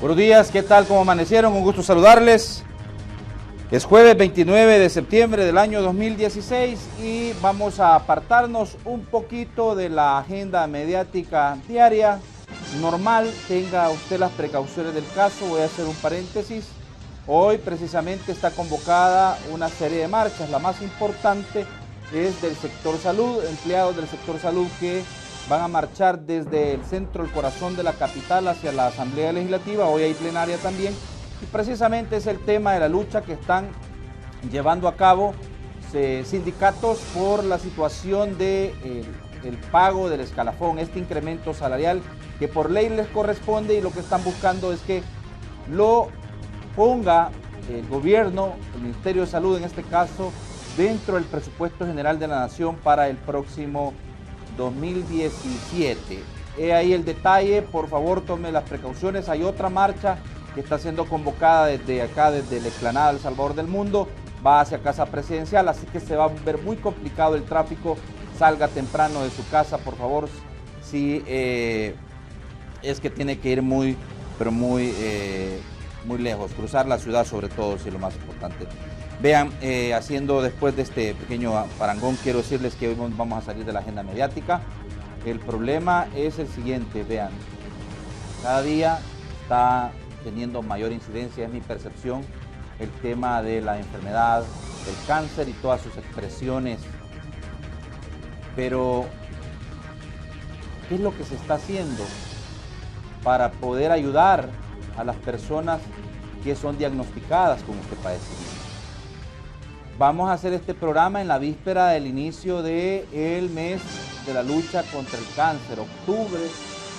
Buenos días, ¿qué tal? ¿Cómo amanecieron? Un gusto saludarles. Es jueves 29 de septiembre del año 2016 y vamos a apartarnos un poquito de la agenda mediática diaria normal. Tenga usted las precauciones del caso. Voy a hacer un paréntesis. Hoy precisamente está convocada una serie de marchas. La más importante es del sector salud, empleados del sector salud que van a marchar desde el centro, el corazón de la capital hacia la Asamblea Legislativa. Hoy hay plenaria también. Y precisamente es el tema de la lucha que están llevando a cabo sindicatos por la situación de el pago del escalafón, este incremento salarial que por ley les corresponde, y lo que están buscando es que lo ponga el gobierno, el Ministerio de Salud en este caso, dentro del presupuesto general de la Nación para el próximo 2017. He ahí el detalle, por favor tome las precauciones. Hay otra marcha que está siendo convocada desde acá, desde la explanada del Salvador del Mundo, va hacia Casa Presidencial, así que se va a ver muy complicado el tráfico. Salga temprano de su casa, por favor, si es que tiene que ir muy lejos, cruzar la ciudad sobre todo, si es lo más importante. Vean, haciendo después de este pequeño parangón, quiero decirles que hoy vamos a salir de la agenda mediática. El problema es el siguiente, vean, cada día está teniendo mayor incidencia, es mi percepción, el tema de la enfermedad, del cáncer y todas sus expresiones. Pero, ¿qué es lo que se está haciendo para poder ayudar a las personas que son diagnosticadas con este padecimiento? Vamos a hacer este programa en la víspera del inicio del mes de la lucha contra el cáncer. Octubre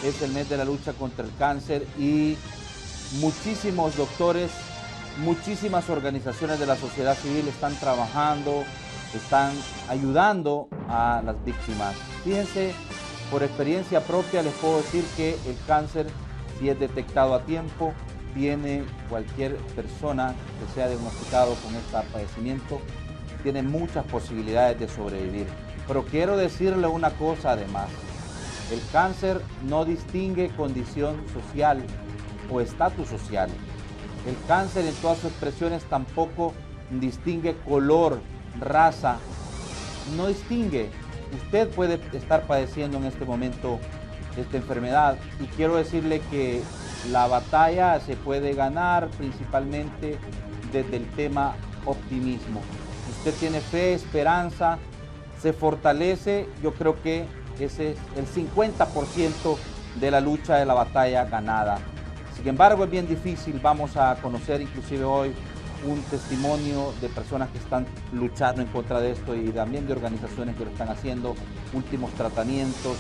es el mes de la lucha contra el cáncer y muchísimos doctores, muchísimas organizaciones de la sociedad civil están trabajando, están ayudando a las víctimas. Fíjense, por experiencia propia les puedo decir que el cáncer, si es detectado a tiempo, tiene cualquier persona que sea diagnosticado con este padecimiento, tiene muchas posibilidades de sobrevivir. Pero quiero decirle una cosa además, el cáncer no distingue condición social o estatus social. El cáncer en todas sus expresiones tampoco distingue color, raza, no distingue. Usted puede estar padeciendo en este momento esta enfermedad y quiero decirle que la batalla se puede ganar principalmente desde el tema optimismo. Si usted tiene fe, esperanza, se fortalece, yo creo que ese es el 50% de la lucha, de la batalla ganada. Sin embargo, es bien difícil. Vamos a conocer inclusive hoy un testimonio de personas que están luchando en contra de esto y también de organizaciones que lo están haciendo, últimos tratamientos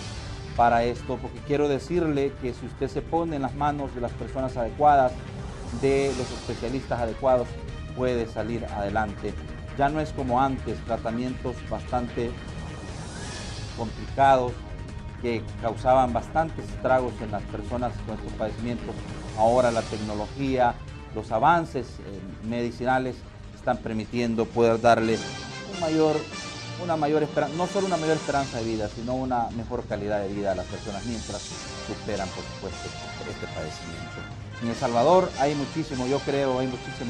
para esto, porque quiero decirle que si usted se pone en las manos de las personas adecuadas, de los especialistas adecuados, puede salir adelante. Ya no es como antes, tratamientos bastante complicados que causaban bastantes estragos en las personas con estos padecimientos. Ahora la tecnología, los avances medicinales están permitiendo poder darle una mayor esperanza, no solo una mayor esperanza de vida, sino una mejor calidad de vida a las personas mientras superan, por supuesto, este padecimiento. En El Salvador hay muchísimas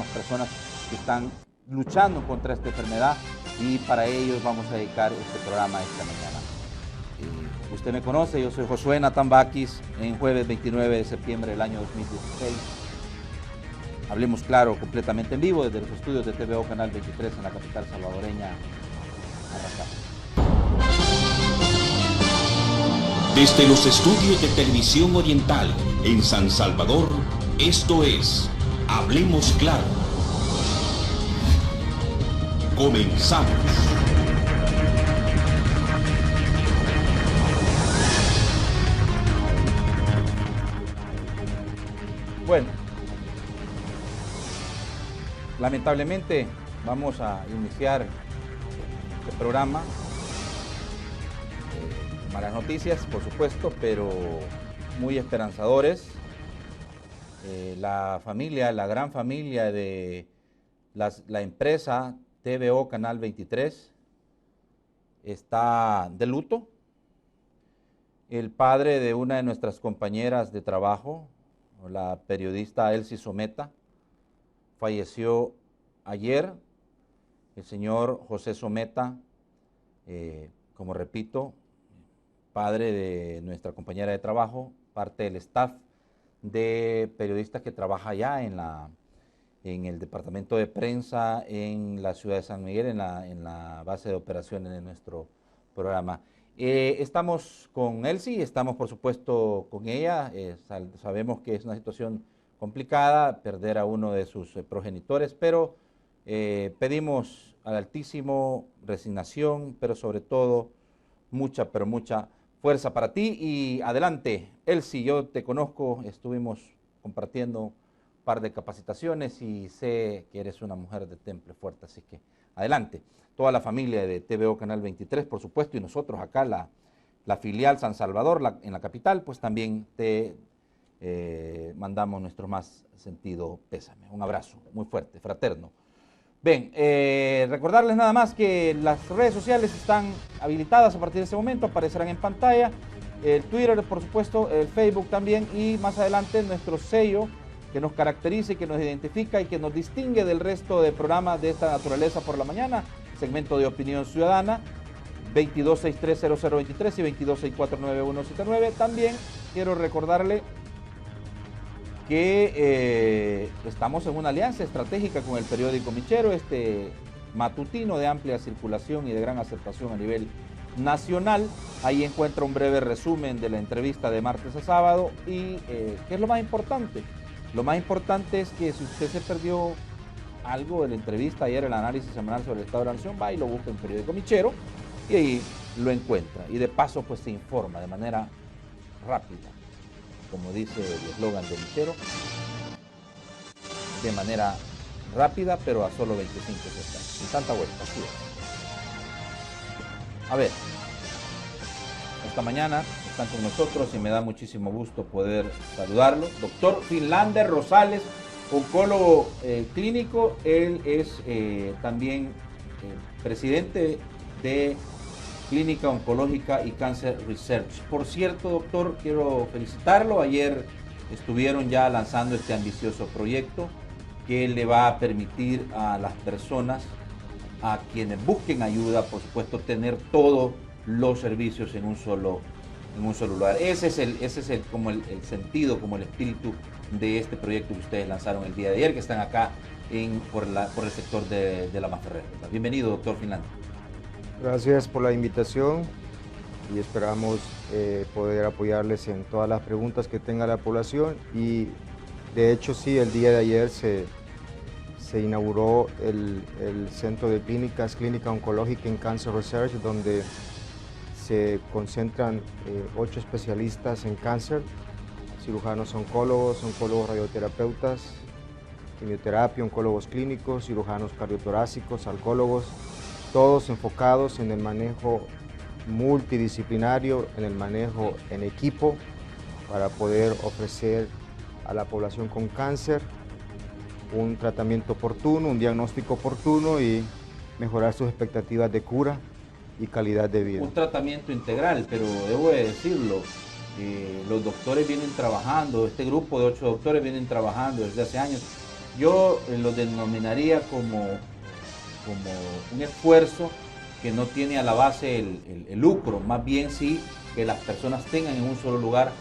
personas que están luchando contra esta enfermedad y para ellos vamos a dedicar este programa esta mañana. Usted me conoce, yo soy Josué Natán Baquis, en jueves 29 de septiembre del año 2016. Hablemos claro, completamente en vivo desde los estudios de TVO Canal 23 en la capital salvadoreña. Desde los estudios de Televisión Oriental en San Salvador, esto es Hablemos Claro. Comenzamos. Bueno, lamentablemente vamos a iniciar este programa. Malas noticias, por supuesto, pero muy esperanzadores. La gran familia de la empresa TVO Canal 23 está de luto. El padre de una de nuestras compañeras de trabajo, la periodista Elsie Someta. Falleció ayer el señor José Someta, como repito, padre de nuestra compañera de trabajo, parte del staff de periodistas que trabaja allá en el departamento de prensa en la ciudad de San Miguel, en la base de operaciones de nuestro programa. Estamos con Elsie, estamos por supuesto con ella, sabemos que es una situación complicada perder a uno de sus progenitores, pero pedimos al Altísimo resignación, pero sobre todo mucha, pero mucha fuerza para ti. Y adelante, Elsie, yo te conozco, estuvimos compartiendo un par de capacitaciones y sé que eres una mujer de temple fuerte, así que adelante. Toda la familia de TVO Canal 23, por supuesto, y nosotros acá, la filial San Salvador, en la capital, pues también te mandamos nuestro más sentido pésame. Un abrazo muy fuerte, fraterno. Bien, recordarles nada más que las redes sociales están habilitadas a partir de este momento, aparecerán en pantalla, el Twitter, por supuesto, el Facebook también, y más adelante nuestro sello que nos caracteriza y que nos identifica y que nos distingue del resto de programas de esta naturaleza por la mañana, segmento de opinión ciudadana, 22630023 y 22649179. También quiero recordarle que estamos en una alianza estratégica con el periódico Michero, este matutino de amplia circulación y de gran aceptación a nivel nacional. Ahí encuentra un breve resumen de la entrevista de martes a sábado y ¿qué es lo más importante? Lo más importante es que si usted se perdió algo de la entrevista ayer, el análisis semanal sobre el estado de la nación, va y lo busca en el periódico Michero y ahí lo encuentra. Y de paso pues se informa de manera rápida, como dice el eslogan de Michero, de manera rápida, pero a solo 25 centavos, sin tanta vuelta, así es. A ver, esta mañana están con nosotros y me da muchísimo gusto poder saludarlo. Doctor Finlander Rosales, oncólogo clínico, él es también presidente de Clínica Oncológica y Cancer Research. Por cierto, doctor, quiero felicitarlo. Ayer estuvieron ya lanzando este ambicioso proyecto que le va a permitir a las personas, a quienes busquen ayuda, por supuesto, tener todos los servicios en un solo lugar. Ese es como el sentido, como el espíritu de este proyecto que ustedes lanzaron el día de ayer, que están acá por el sector de la Masferrer. Bienvenido, doctor Finlander. Gracias por la invitación y esperamos poder apoyarles en todas las preguntas que tenga la población. Y de hecho sí, el día de ayer se inauguró el Centro de Clínicas, Clínica Oncológica en Cancer Research, donde se concentran 8 especialistas en cáncer, cirujanos oncólogos, oncólogos radioterapeutas, quimioterapia, oncólogos clínicos, cirujanos cardiotorácicos, oncólogos, todos enfocados en el manejo multidisciplinario, en el manejo en equipo, para poder ofrecer a la población con cáncer un tratamiento oportuno, un diagnóstico oportuno y mejorar sus expectativas de cura y calidad de vida. Un tratamiento integral, pero debo de decirlo, los doctores vienen trabajando, este grupo de 8 doctores vienen trabajando desde hace años. Yo lo denominaría como un esfuerzo que no tiene a la base el lucro, más bien sí que las personas tengan en un solo lugar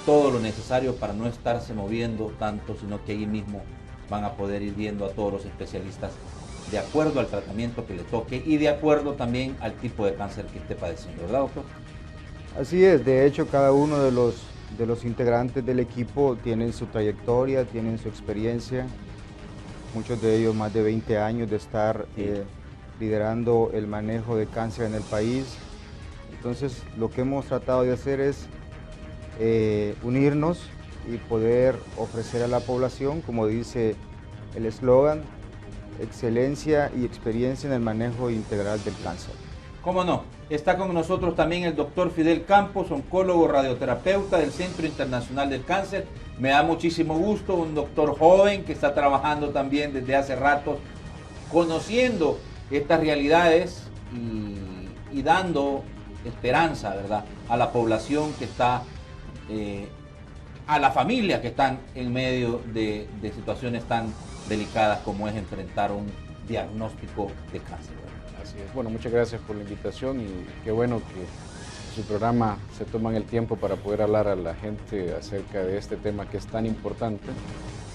todo lo necesario para no estarse moviendo tanto, sino que ahí mismo van a poder ir viendo a todos los especialistas de acuerdo al tratamiento que le toque y de acuerdo también al tipo de cáncer que esté padeciendo, ¿verdad, doctor? Así es, de hecho cada uno de los integrantes del equipo tienen su trayectoria, tienen su experiencia, muchos de ellos más de 20 años de estar liderando el manejo de cáncer en el país. Entonces lo que hemos tratado de hacer es unirnos y poder ofrecer a la población, como dice el eslogan, excelencia y experiencia en el manejo integral del cáncer. ¿Cómo no? Está con nosotros también el doctor Fidel Campos, oncólogo radioterapeuta del Centro Internacional del Cáncer. Me da muchísimo gusto, un doctor joven que está trabajando también desde hace rato, conociendo estas realidades y dando esperanza, ¿verdad?, a la población que está a las familias que están en medio de situaciones tan delicadas como es enfrentar un diagnóstico de cáncer. Así es. Bueno, muchas gracias por la invitación y qué bueno que en su programa se toman el tiempo para poder hablar a la gente acerca de este tema que es tan importante,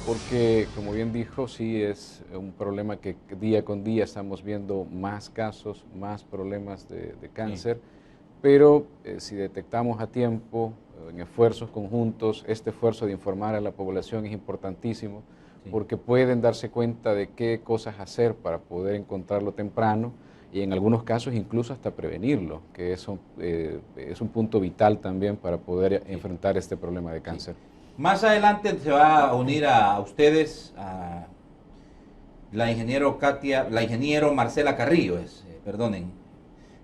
porque, como bien dijo, sí es un problema que día con día estamos viendo más casos, más problemas de cáncer, sí. Pero si detectamos a tiempo, en esfuerzos conjuntos, este esfuerzo de informar a la población es importantísimo, sí. Porque pueden darse cuenta de qué cosas hacer para poder encontrarlo temprano y en algunos casos incluso hasta prevenirlo, que eso es un punto vital también para poder sí. enfrentar este problema de cáncer. Sí. Más adelante se va a unir a ustedes a la ingeniero Marcela Carrillo,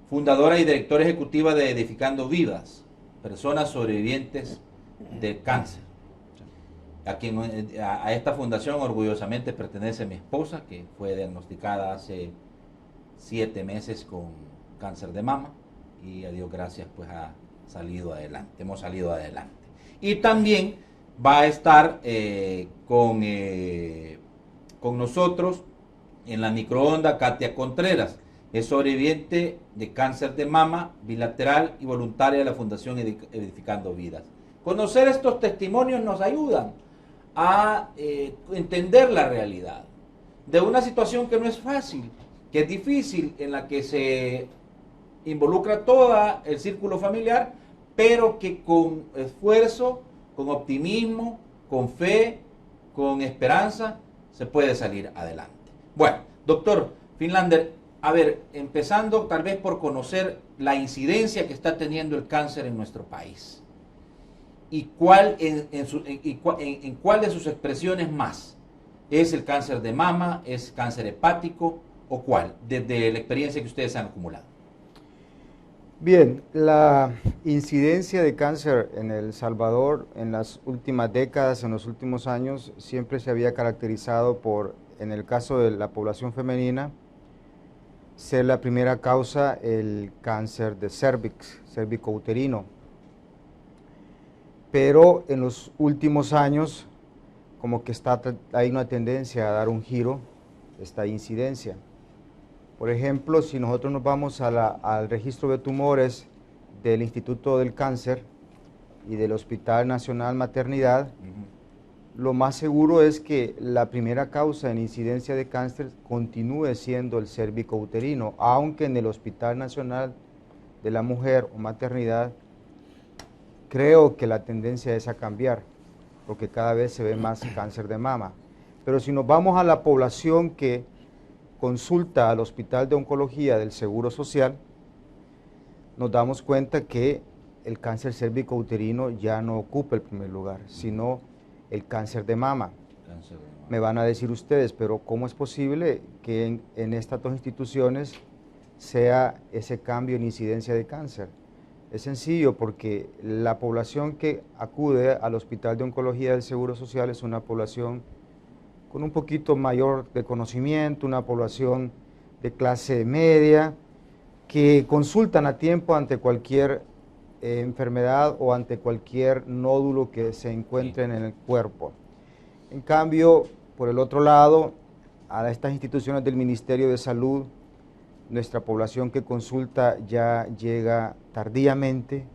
fundadora y directora ejecutiva de Edificando Vidas, personas sobrevivientes del cáncer. A esta fundación orgullosamente pertenece mi esposa, que fue diagnosticada hace 7 meses con cáncer de mama y a Dios gracias pues hemos salido adelante. Y también va a estar con nosotros en la microonda Katia Contreras. Es sobreviviente de cáncer de mama bilateral y voluntaria de la Fundación Edificando Vidas. Conocer estos testimonios nos ayudan a entender la realidad de una situación que no es fácil, que es difícil, en la que se involucra todo el círculo familiar, pero que con esfuerzo, con optimismo, con fe, con esperanza, se puede salir adelante. Bueno, doctor Finlander, a ver, empezando tal vez por conocer la incidencia que está teniendo el cáncer en nuestro país y cuál en cuál de sus expresiones más es el cáncer de mama, es cáncer hepático o cuál, desde la experiencia que ustedes han acumulado. Bien, la incidencia de cáncer en El Salvador en las últimas décadas, en los últimos años, siempre se había caracterizado por, en el caso de la población femenina, ser la primera causa el cáncer de cervix, cervicouterino. Pero en los últimos años, como que hay una tendencia a dar un giro esta incidencia. Por ejemplo, si nosotros nos vamos al registro de tumores del Instituto del Cáncer y del Hospital Nacional Maternidad, lo más seguro es que la primera causa en incidencia de cáncer continúe siendo el cervicouterino, aunque en el Hospital Nacional de la Mujer o Maternidad creo que la tendencia es a cambiar, porque cada vez se ve más cáncer de mama. Pero si nos vamos a la población que consulta al Hospital de Oncología del Seguro Social, nos damos cuenta que el cáncer cervicouterino ya no ocupa el primer lugar, sino el cáncer de mama. Me van a decir ustedes, pero ¿cómo es posible que en estas dos instituciones sea ese cambio en incidencia de cáncer? Es sencillo, porque la población que acude al Hospital de Oncología del Seguro Social es una población con un poquito mayor de conocimiento, una población de clase media, que consultan a tiempo ante cualquier enfermedad o ante cualquier nódulo que se encuentren en el cuerpo. En cambio, por el otro lado, a estas instituciones del Ministerio de Salud, nuestra población que consulta ya llega tardíamente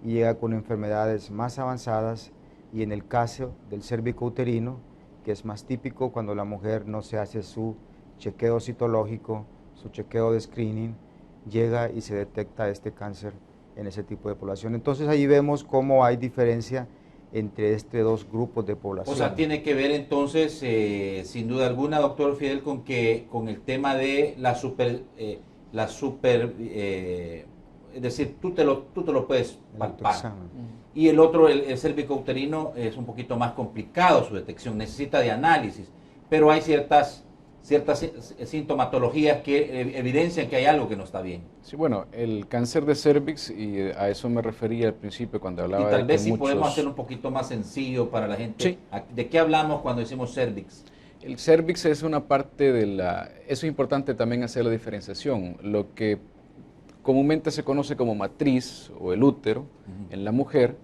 y llega con enfermedades más avanzadas, y en el caso del cervicouterino, que es más típico cuando la mujer no se hace su chequeo citológico, su chequeo de screening, llega y se detecta este cáncer en ese tipo de población. Entonces ahí vemos cómo hay diferencia entre estos dos grupos de población. O sea, tiene que ver entonces, sin duda alguna, doctor Fidel, con el tema de es decir, tú te lo puedes palpar. Y el otro, el cervicouterino, es un poquito más complicado su detección, necesita de análisis, pero hay ciertas sintomatologías que evidencian que hay algo que no está bien. Sí, bueno, el cáncer de cervix, y a eso me refería al principio cuando hablaba de tal vez sí podemos hacer un poquito más sencillo para la gente. Sí. ¿De qué hablamos cuando decimos cervix? El cervix es una parte de eso es importante también hacer la diferenciación. Lo que comúnmente se conoce como matriz o el útero en la mujer,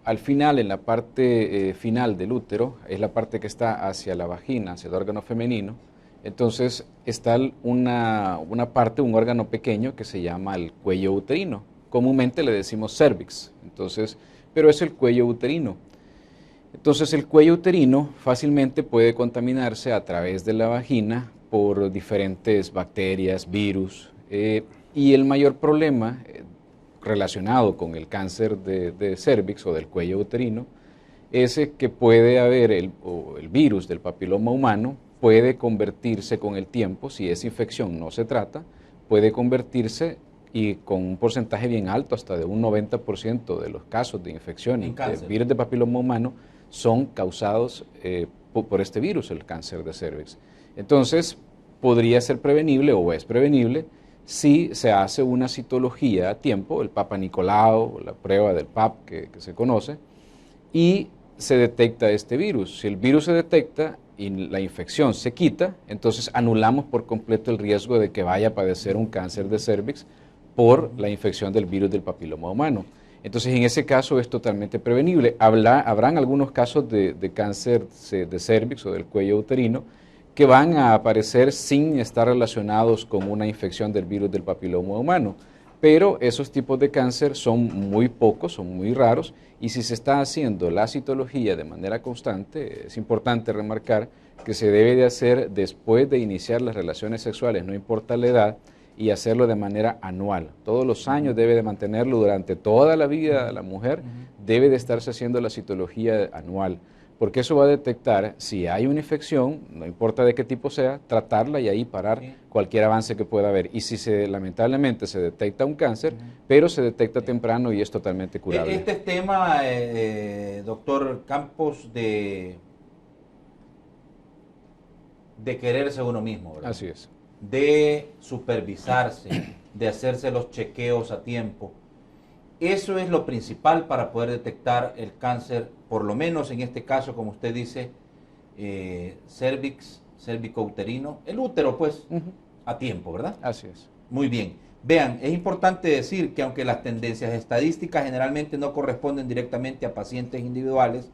al final, en la parte final del útero, es la parte que está hacia la vagina, hacia el órgano femenino. Entonces está una parte, un órgano pequeño que se llama el cuello uterino. Comúnmente le decimos cervix, entonces, pero es el cuello uterino. Entonces el cuello uterino fácilmente puede contaminarse a través de la vagina por diferentes bacterias, virus, y el mayor problema relacionado con el cáncer de cervix o del cuello uterino es que puede haber el virus del papiloma humano, puede convertirse con el tiempo, si esa infección no se trata, puede convertirse y con un porcentaje bien alto, hasta de un 90% de los casos de infección de virus de papiloma humano son causados por este virus, el cáncer de cervix. Entonces, podría ser prevenible o es prevenible si se hace una citología a tiempo, el Papa Nicolau, la prueba del PAP que se conoce, y se detecta este virus. Si el virus se detecta y la infección se quita, entonces anulamos por completo el riesgo de que vaya a padecer un cáncer de cervix por la infección del virus del papiloma humano. Entonces, en ese caso es totalmente prevenible. Habrán algunos casos de cáncer de cervix o del cuello uterino que van a aparecer sin estar relacionados con una infección del virus del papiloma humano. Pero esos tipos de cáncer son muy pocos, son muy raros, y si se está haciendo la citología de manera constante, es importante remarcar que se debe de hacer después de iniciar las relaciones sexuales, no importa la edad, y hacerlo de manera anual. Todos los años debe de mantenerlo durante toda la vida de la mujer, debe de estarse haciendo la citología anual, porque eso va a detectar si hay una infección, no importa de qué tipo sea, tratarla y ahí parar cualquier avance que pueda haber. Y si lamentablemente se detecta un cáncer, pero se detecta temprano y es totalmente curable. Este es tema, doctor Campos, de quererse uno mismo, ¿verdad? Así es. De supervisarse, de hacerse los chequeos a tiempo. Eso es lo principal para poder detectar el cáncer, por lo menos en este caso, como usted dice, cervicouterino, el útero, pues, a tiempo, ¿verdad? Así es. Muy bien. Vean, es importante decir que aunque las tendencias estadísticas generalmente no corresponden directamente a pacientes individuales,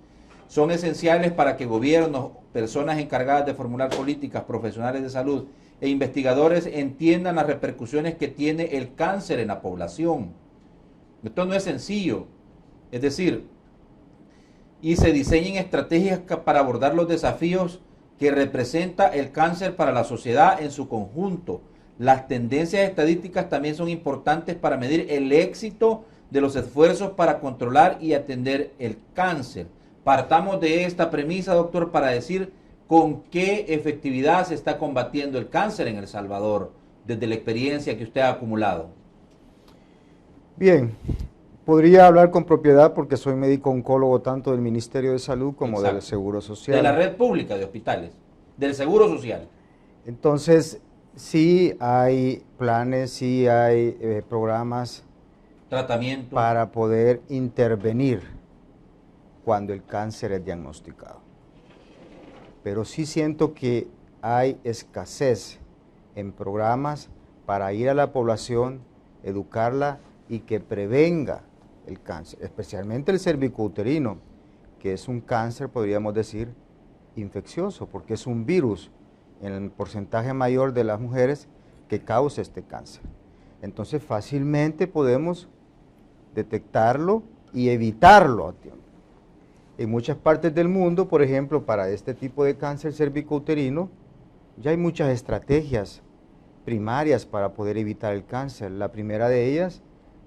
son esenciales para que gobiernos, personas encargadas de formular políticas, profesionales de salud e investigadores entiendan las repercusiones que tiene el cáncer en la población. Esto no es sencillo, es decir, y se diseñen estrategias para abordar los desafíos que representa el cáncer para la sociedad en su conjunto. Las tendencias estadísticas también son importantes para medir el éxito de los esfuerzos para controlar y atender el cáncer. Partamos de esta premisa, doctor, para decir con qué efectividad se está combatiendo el cáncer en El Salvador, desde la experiencia que usted ha acumulado. Bien, podría hablar con propiedad porque soy médico oncólogo tanto del Ministerio de Salud como del Seguro Social. De la red pública de hospitales, del Seguro Social. Entonces, sí hay planes, sí hay programas, tratamiento para poder intervenir cuando el cáncer es diagnosticado. Pero sí siento que hay escasez en programas para ir a la población, educarla y que prevenga el cáncer, especialmente el cervicouterino, que es un cáncer, podríamos decir, infeccioso, porque es un virus en el porcentaje mayor de las mujeres que causa este cáncer. Entonces fácilmente podemos detectarlo y evitarlo a tiempo. En muchas partes del mundo, por ejemplo, para este tipo de cáncer cervicouterino, ya hay muchas estrategias primarias para poder evitar el cáncer. La primera de ellas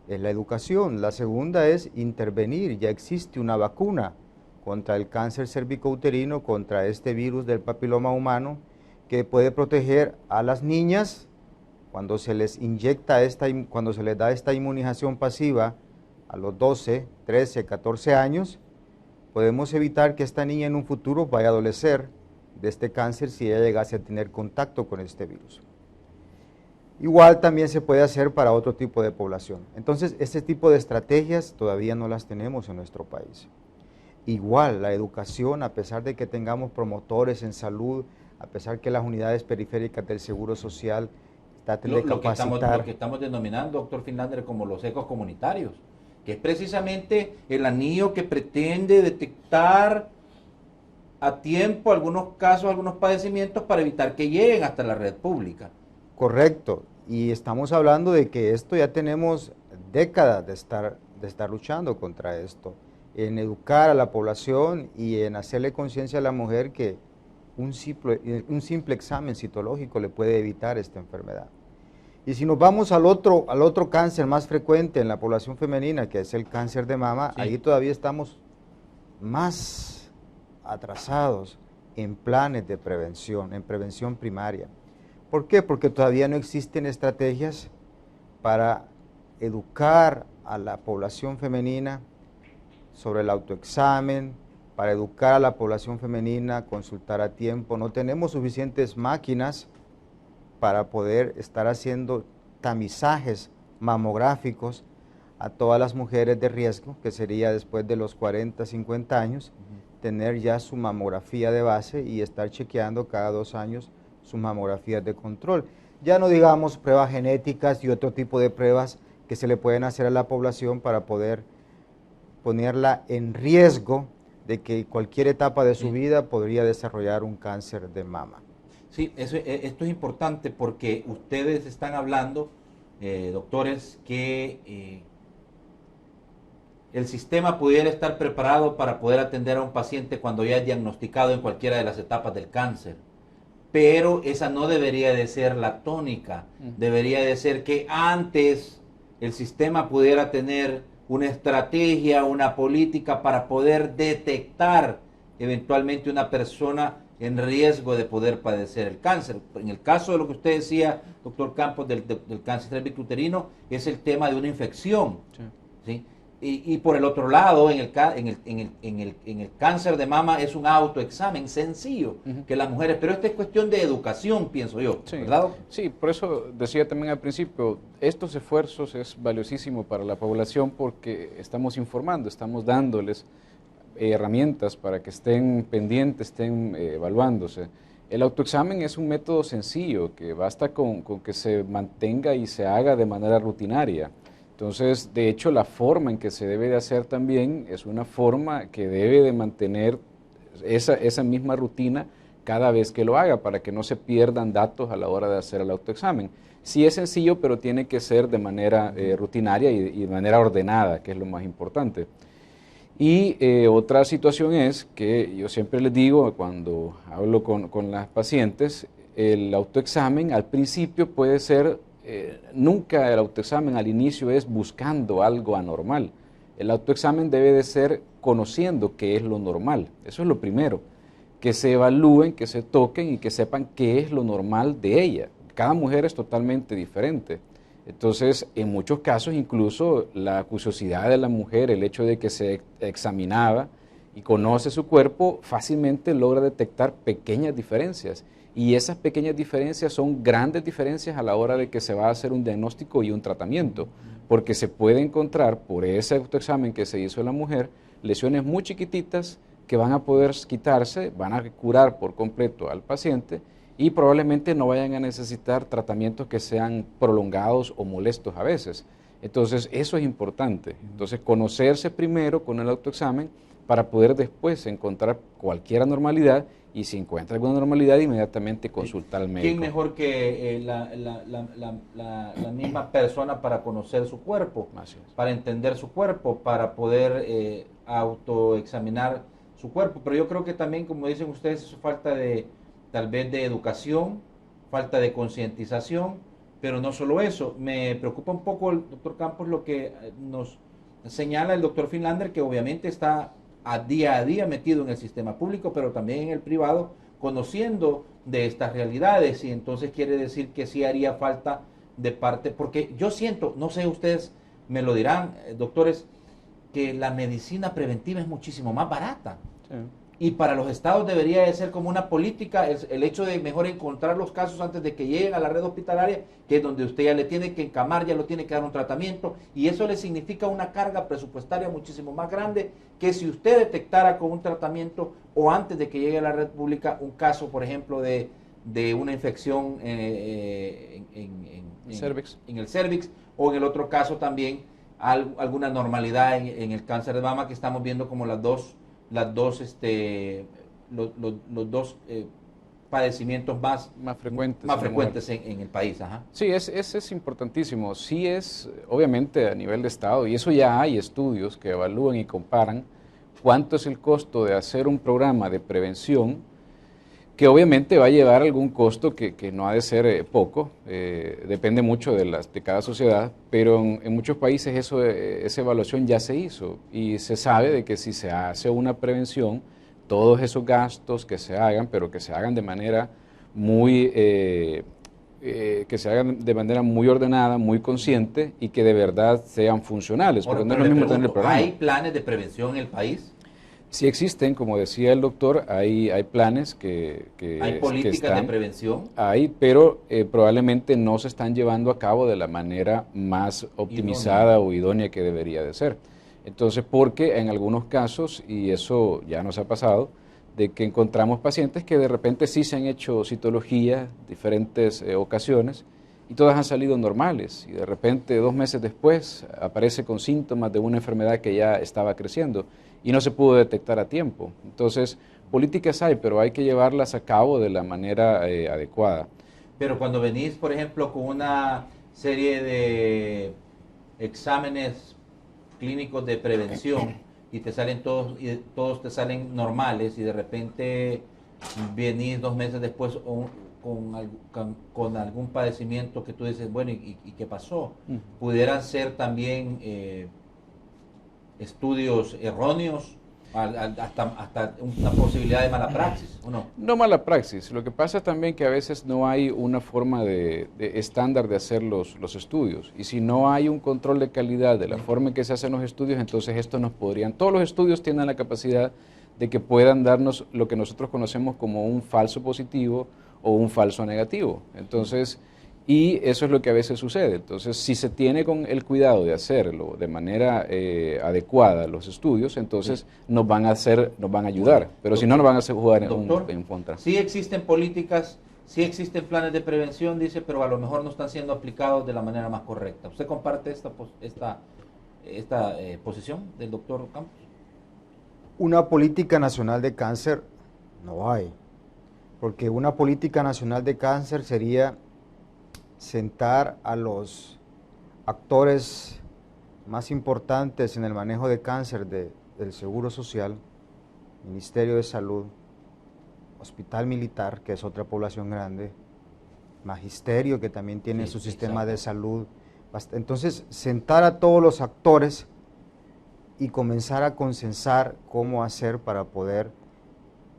es la educación, la segunda es intervenir. Ya existe una vacuna contra el cáncer cervicouterino, contra este virus del papiloma humano, que puede proteger a las niñas cuando se les inyecta cuando se les da esta inmunización pasiva a los 12, 13, 14 años. Podemos evitar que esta niña en un futuro vaya a adolecer de este cáncer si ella llegase a tener contacto con este virus. Igual también se puede hacer para otro tipo de población. Entonces, este tipo de estrategias todavía no las tenemos en nuestro país. Igual, la educación, a pesar de que tengamos promotores en salud, a pesar que las unidades periféricas del Seguro Social traten de capacitar. Lo que estamos denominando, doctor Finlander, como los ecos comunitarios, que es precisamente el anillo que pretende detectar a tiempo algunos casos, algunos padecimientos para evitar que lleguen hasta la red pública. Correcto, y estamos hablando de que esto ya tenemos décadas de estar luchando contra esto, en educar a la población y en hacerle conciencia a la mujer que un simple examen citológico le puede evitar esta enfermedad. Y si nos vamos al otro cáncer más frecuente en la población femenina, que es el cáncer de mama, sí, ahí todavía estamos más atrasados en planes de prevención, en prevención primaria. ¿Por qué? Porque todavía no existen estrategias para educar a la población femenina sobre el autoexamen, para educar a la población femenina, consultar a tiempo. No tenemos suficientes máquinas para poder estar haciendo tamizajes mamográficos a todas las mujeres de riesgo, que sería después de los 40, 50 años, tener ya su mamografía de base y estar chequeando cada 2 años sus mamografías de control. Ya no digamos pruebas genéticas y otro tipo de pruebas que se le pueden hacer a la población para poder ponerla en riesgo de que cualquier etapa de su vida podría desarrollar un cáncer de mama. Sí, esto es importante porque ustedes están hablando, doctores, que el sistema pudiera estar preparado para poder atender a un paciente cuando ya es diagnosticado en cualquiera de las etapas del cáncer. Pero esa no debería de ser la tónica. Debería de ser que antes el sistema pudiera tener una estrategia, una política para poder detectar eventualmente una persona en riesgo de poder padecer el cáncer. En el caso de lo que usted decía, doctor Campos, del cáncer cervicuterino, es el tema de una infección. Sí. ¿Sí? Y por el otro lado, en el cáncer de mama es un autoexamen sencillo que las mujeres, pero esta es cuestión de educación, pienso yo, sí, ¿verdad? Sí, por eso decía también al principio, estos esfuerzos es valiosísimo para la población porque estamos informando, estamos dándoles herramientas para que estén pendientes, estén evaluándose. El autoexamen es un método sencillo que basta con que se mantenga y se haga de manera rutinaria. Entonces, de hecho, la forma en que se debe de hacer también es una forma que debe de mantener esa misma rutina cada vez que lo haga para que no se pierdan datos a la hora de hacer el autoexamen. Sí es sencillo, pero tiene que ser de manera rutinaria y de manera ordenada, que es lo más importante. Y otra situación es que yo siempre les digo cuando hablo con las pacientes, el autoexamen al principio puede ser, nunca el autoexamen al inicio es buscando algo anormal. El autoexamen debe de ser conociendo qué es lo normal, eso es lo primero, que se evalúen, que se toquen y que sepan qué es lo normal de ella. Cada mujer es totalmente diferente. Entonces, en muchos casos, incluso la curiosidad de la mujer, el hecho de que se examinaba y conoce su cuerpo, fácilmente logra detectar pequeñas diferencias. Y esas pequeñas diferencias son grandes diferencias a la hora de que se va a hacer un diagnóstico y un tratamiento, porque se puede encontrar por ese autoexamen que se hizo en la mujer, lesiones muy chiquititas que van a poder quitarse, van a curar por completo al paciente, y probablemente no vayan a necesitar tratamientos que sean prolongados o molestos a veces. Entonces, eso es importante. Entonces, conocerse primero con el autoexamen para poder después encontrar cualquier anormalidad y si encuentra alguna normalidad, inmediatamente consultar al médico. ¿Quién mejor que la misma persona para conocer su cuerpo, para entender su cuerpo, para poder autoexaminar su cuerpo? Pero yo creo que también, como dicen ustedes, eso falta tal vez de educación, falta de concientización, pero no solo eso. Me preocupa un poco, el doctor Campos, lo que nos señala el doctor Finlander, que obviamente está a día metido en el sistema público, pero también en el privado, conociendo de estas realidades, y entonces quiere decir que sí haría falta de parte, porque yo siento, no sé, ustedes me lo dirán, doctores, que la medicina preventiva es muchísimo más barata. Sí. Y para los estados debería de ser como una política el hecho de mejor encontrar los casos antes de que lleguen a la red hospitalaria, que es donde usted ya le tiene que encamar, ya lo tiene que dar un tratamiento, y eso le significa una carga presupuestaria muchísimo más grande que si usted detectara con un tratamiento o antes de que llegue a la red pública un caso, por ejemplo, de una infección en el cervix, o en el otro caso también alguna normalidad en el cáncer de mama, que estamos viendo como los dos padecimientos más frecuentes en el país. Ajá. Sí, ese es importantísimo. Sí es, obviamente, a nivel de Estado, y eso ya hay estudios que evalúan y comparan cuánto es el costo de hacer un programa de prevención, que obviamente va a llevar algún costo que no ha de ser poco, depende mucho de cada sociedad, pero en muchos países esa evaluación ya se hizo y se sabe de que si se hace una prevención, todos esos gastos que se hagan, pero que se hagan de manera muy ordenada, muy consciente y que de verdad sean funcionales. Bueno, porque no es lo mismo tener el programa. ¿Hay planes de prevención en el país? Sí existen, como decía el doctor, hay planes que ¿Hay políticas de prevención? Hay, pero probablemente no se están llevando a cabo de la manera más optimizada o idónea que debería de ser. Entonces, porque en algunos casos, y eso ya nos ha pasado, de que encontramos pacientes que de repente sí se han hecho citología diferentes ocasiones y todas han salido normales y de repente 2 meses después aparece con síntomas de una enfermedad que ya estaba creciendo y no se pudo detectar a tiempo. Entonces, políticas hay, pero hay que llevarlas a cabo de la manera adecuada. Pero cuando venís, por ejemplo, con una serie de exámenes clínicos de prevención y te salen todos te salen normales y de repente venís 2 meses después con algún padecimiento que tú dices, bueno, ¿y qué pasó? ¿Pudieran ser también estudios erróneos, hasta una posibilidad de mala praxis, ¿o no? No mala praxis, lo que pasa también que a veces no hay una forma de estándar de hacer los estudios, y si no hay un control de calidad de la forma en que se hacen los estudios, entonces todos los estudios tienen la capacidad de que puedan darnos lo que nosotros conocemos como un falso positivo o un falso negativo. Entonces, y eso es lo que a veces sucede. Entonces, si se tiene con el cuidado de hacerlo de manera adecuada los estudios, entonces nos van a ayudar. Pero si no, nos van a hacer jugar en contra. Sí existen políticas, sí existen planes de prevención, dice, pero a lo mejor no están siendo aplicados de la manera más correcta. ¿Usted comparte esta posición del doctor Campos? Una política nacional de cáncer no hay, porque una política nacional de cáncer sería sentar a los actores más importantes en el manejo de cáncer del Seguro Social, Ministerio de Salud, Hospital Militar, que es otra población grande, Magisterio, que también tiene su sistema de salud. Entonces, sentar a todos los actores y comenzar a consensar cómo hacer para poder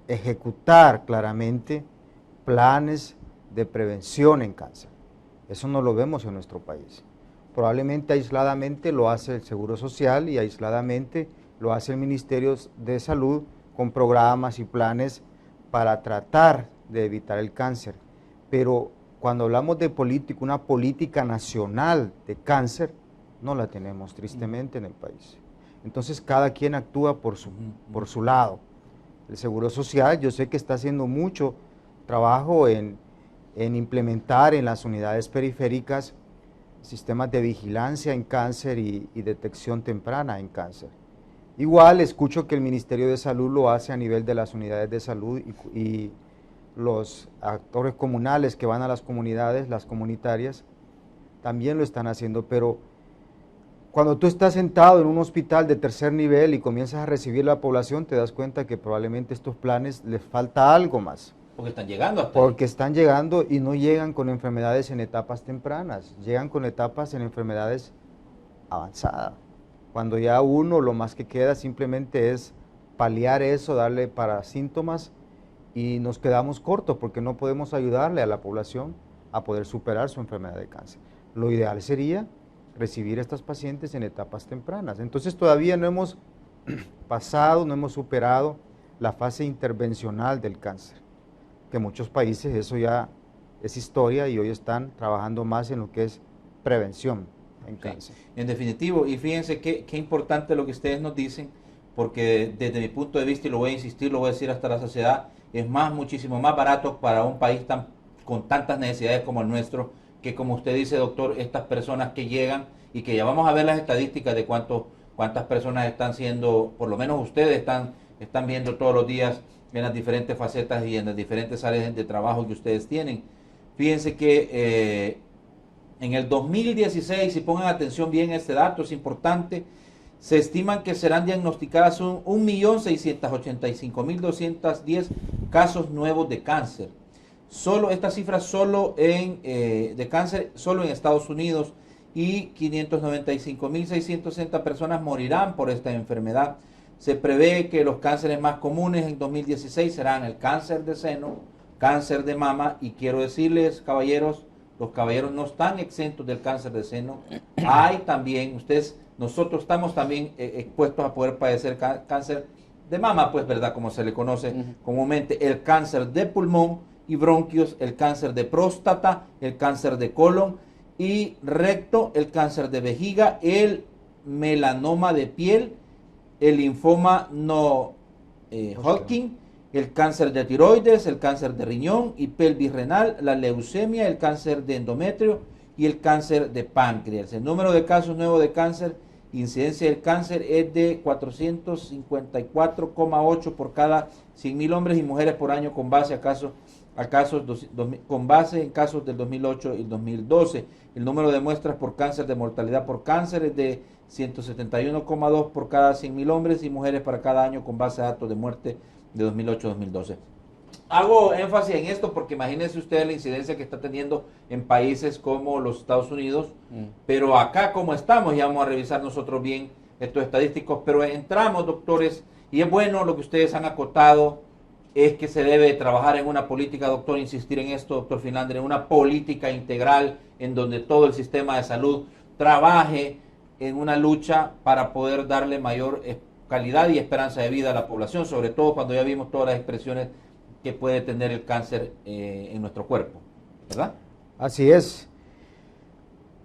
ejecutar claramente planes de prevención en cáncer. Eso no lo vemos en nuestro país. Probablemente aisladamente lo hace el Seguro Social y aisladamente lo hace el Ministerio de Salud con programas y planes para tratar de evitar el cáncer. Pero cuando hablamos de política, una política nacional de cáncer, no la tenemos tristemente en el país. Entonces cada quien actúa por su lado. El Seguro Social, yo sé que está haciendo mucho trabajo en implementar en las unidades periféricas sistemas de vigilancia en cáncer y detección temprana en cáncer. Igual escucho que el Ministerio de Salud lo hace a nivel de las unidades de salud y los actores comunales que van a las comunidades, las comunitarias, también lo están haciendo, pero cuando tú estás sentado en un hospital de 3er nivel y comienzas a recibir la población, te das cuenta que probablemente estos planes les falta algo más. Porque están llegando hasta Porque están llegando y no llegan con enfermedades en etapas tempranas, llegan con etapas en enfermedades avanzadas. Cuando ya uno lo más que queda simplemente es paliar eso, darle para síntomas y nos quedamos cortos porque no podemos ayudarle a la población a poder superar su enfermedad de cáncer. Lo ideal sería recibir a estos pacientes en etapas tempranas. Entonces todavía no hemos pasado, no hemos superado la fase intervencional del cáncer, que en muchos países eso ya es historia y hoy están trabajando más en lo que es prevención en cáncer. En definitivo, y fíjense qué importante lo que ustedes nos dicen, porque desde mi punto de vista, y lo voy a insistir, lo voy a decir hasta la saciedad, es muchísimo más barato para un país con tantas necesidades como el nuestro, que, como usted dice, doctor, estas personas que llegan y que ya vamos a ver las estadísticas de cuántas personas están siendo, por lo menos ustedes están viendo todos los días en las diferentes facetas y en las diferentes áreas de trabajo que ustedes tienen. Fíjense que en el 2016, si pongan atención bien a este dato, es importante, se estiman que serán diagnosticadas 1.685.210 casos nuevos de cáncer. Solo esta cifra de cáncer solo en Estados Unidos, y 595.660 personas morirán por esta enfermedad. Se prevé que los cánceres más comunes en 2016 serán el cáncer de seno, cáncer de mama, y quiero decirles, caballeros, los caballeros no están exentos del cáncer de seno. Hay también, nosotros estamos también expuestos a poder padecer cáncer de mama, pues, ¿verdad? Como se le conoce comúnmente, el cáncer de pulmón y bronquios, el cáncer de próstata, el cáncer de colon y recto, el cáncer de vejiga, el melanoma de piel, el linfoma no Hodgkin, el cáncer de tiroides, el cáncer de riñón y pelvis renal, la leucemia, el cáncer de endometrio y el cáncer de páncreas. El número de casos nuevos de cáncer, incidencia del cáncer, es de 454,8 por cada 100.000 hombres y mujeres por año, con base en casos del 2008 y 2012. El número de muestras por cáncer de mortalidad por cáncer es de 171,2 por cada 100.000 hombres y mujeres para cada año, con base a datos de muerte de 2008-2012. Hago énfasis en esto porque imagínense ustedes la incidencia que está teniendo en países como los Estados Unidos, pero acá como estamos, ya vamos a revisar nosotros bien estos estadísticos, pero entramos, doctores, y es bueno lo que ustedes han acotado, es que se debe trabajar en una política, doctor, insistir en esto, doctor Finlander, en una política integral en donde todo el sistema de salud trabaje en una lucha para poder darle mayor calidad y esperanza de vida a la población, sobre todo cuando ya vimos todas las expresiones que puede tener el cáncer en nuestro cuerpo, ¿verdad? Así es.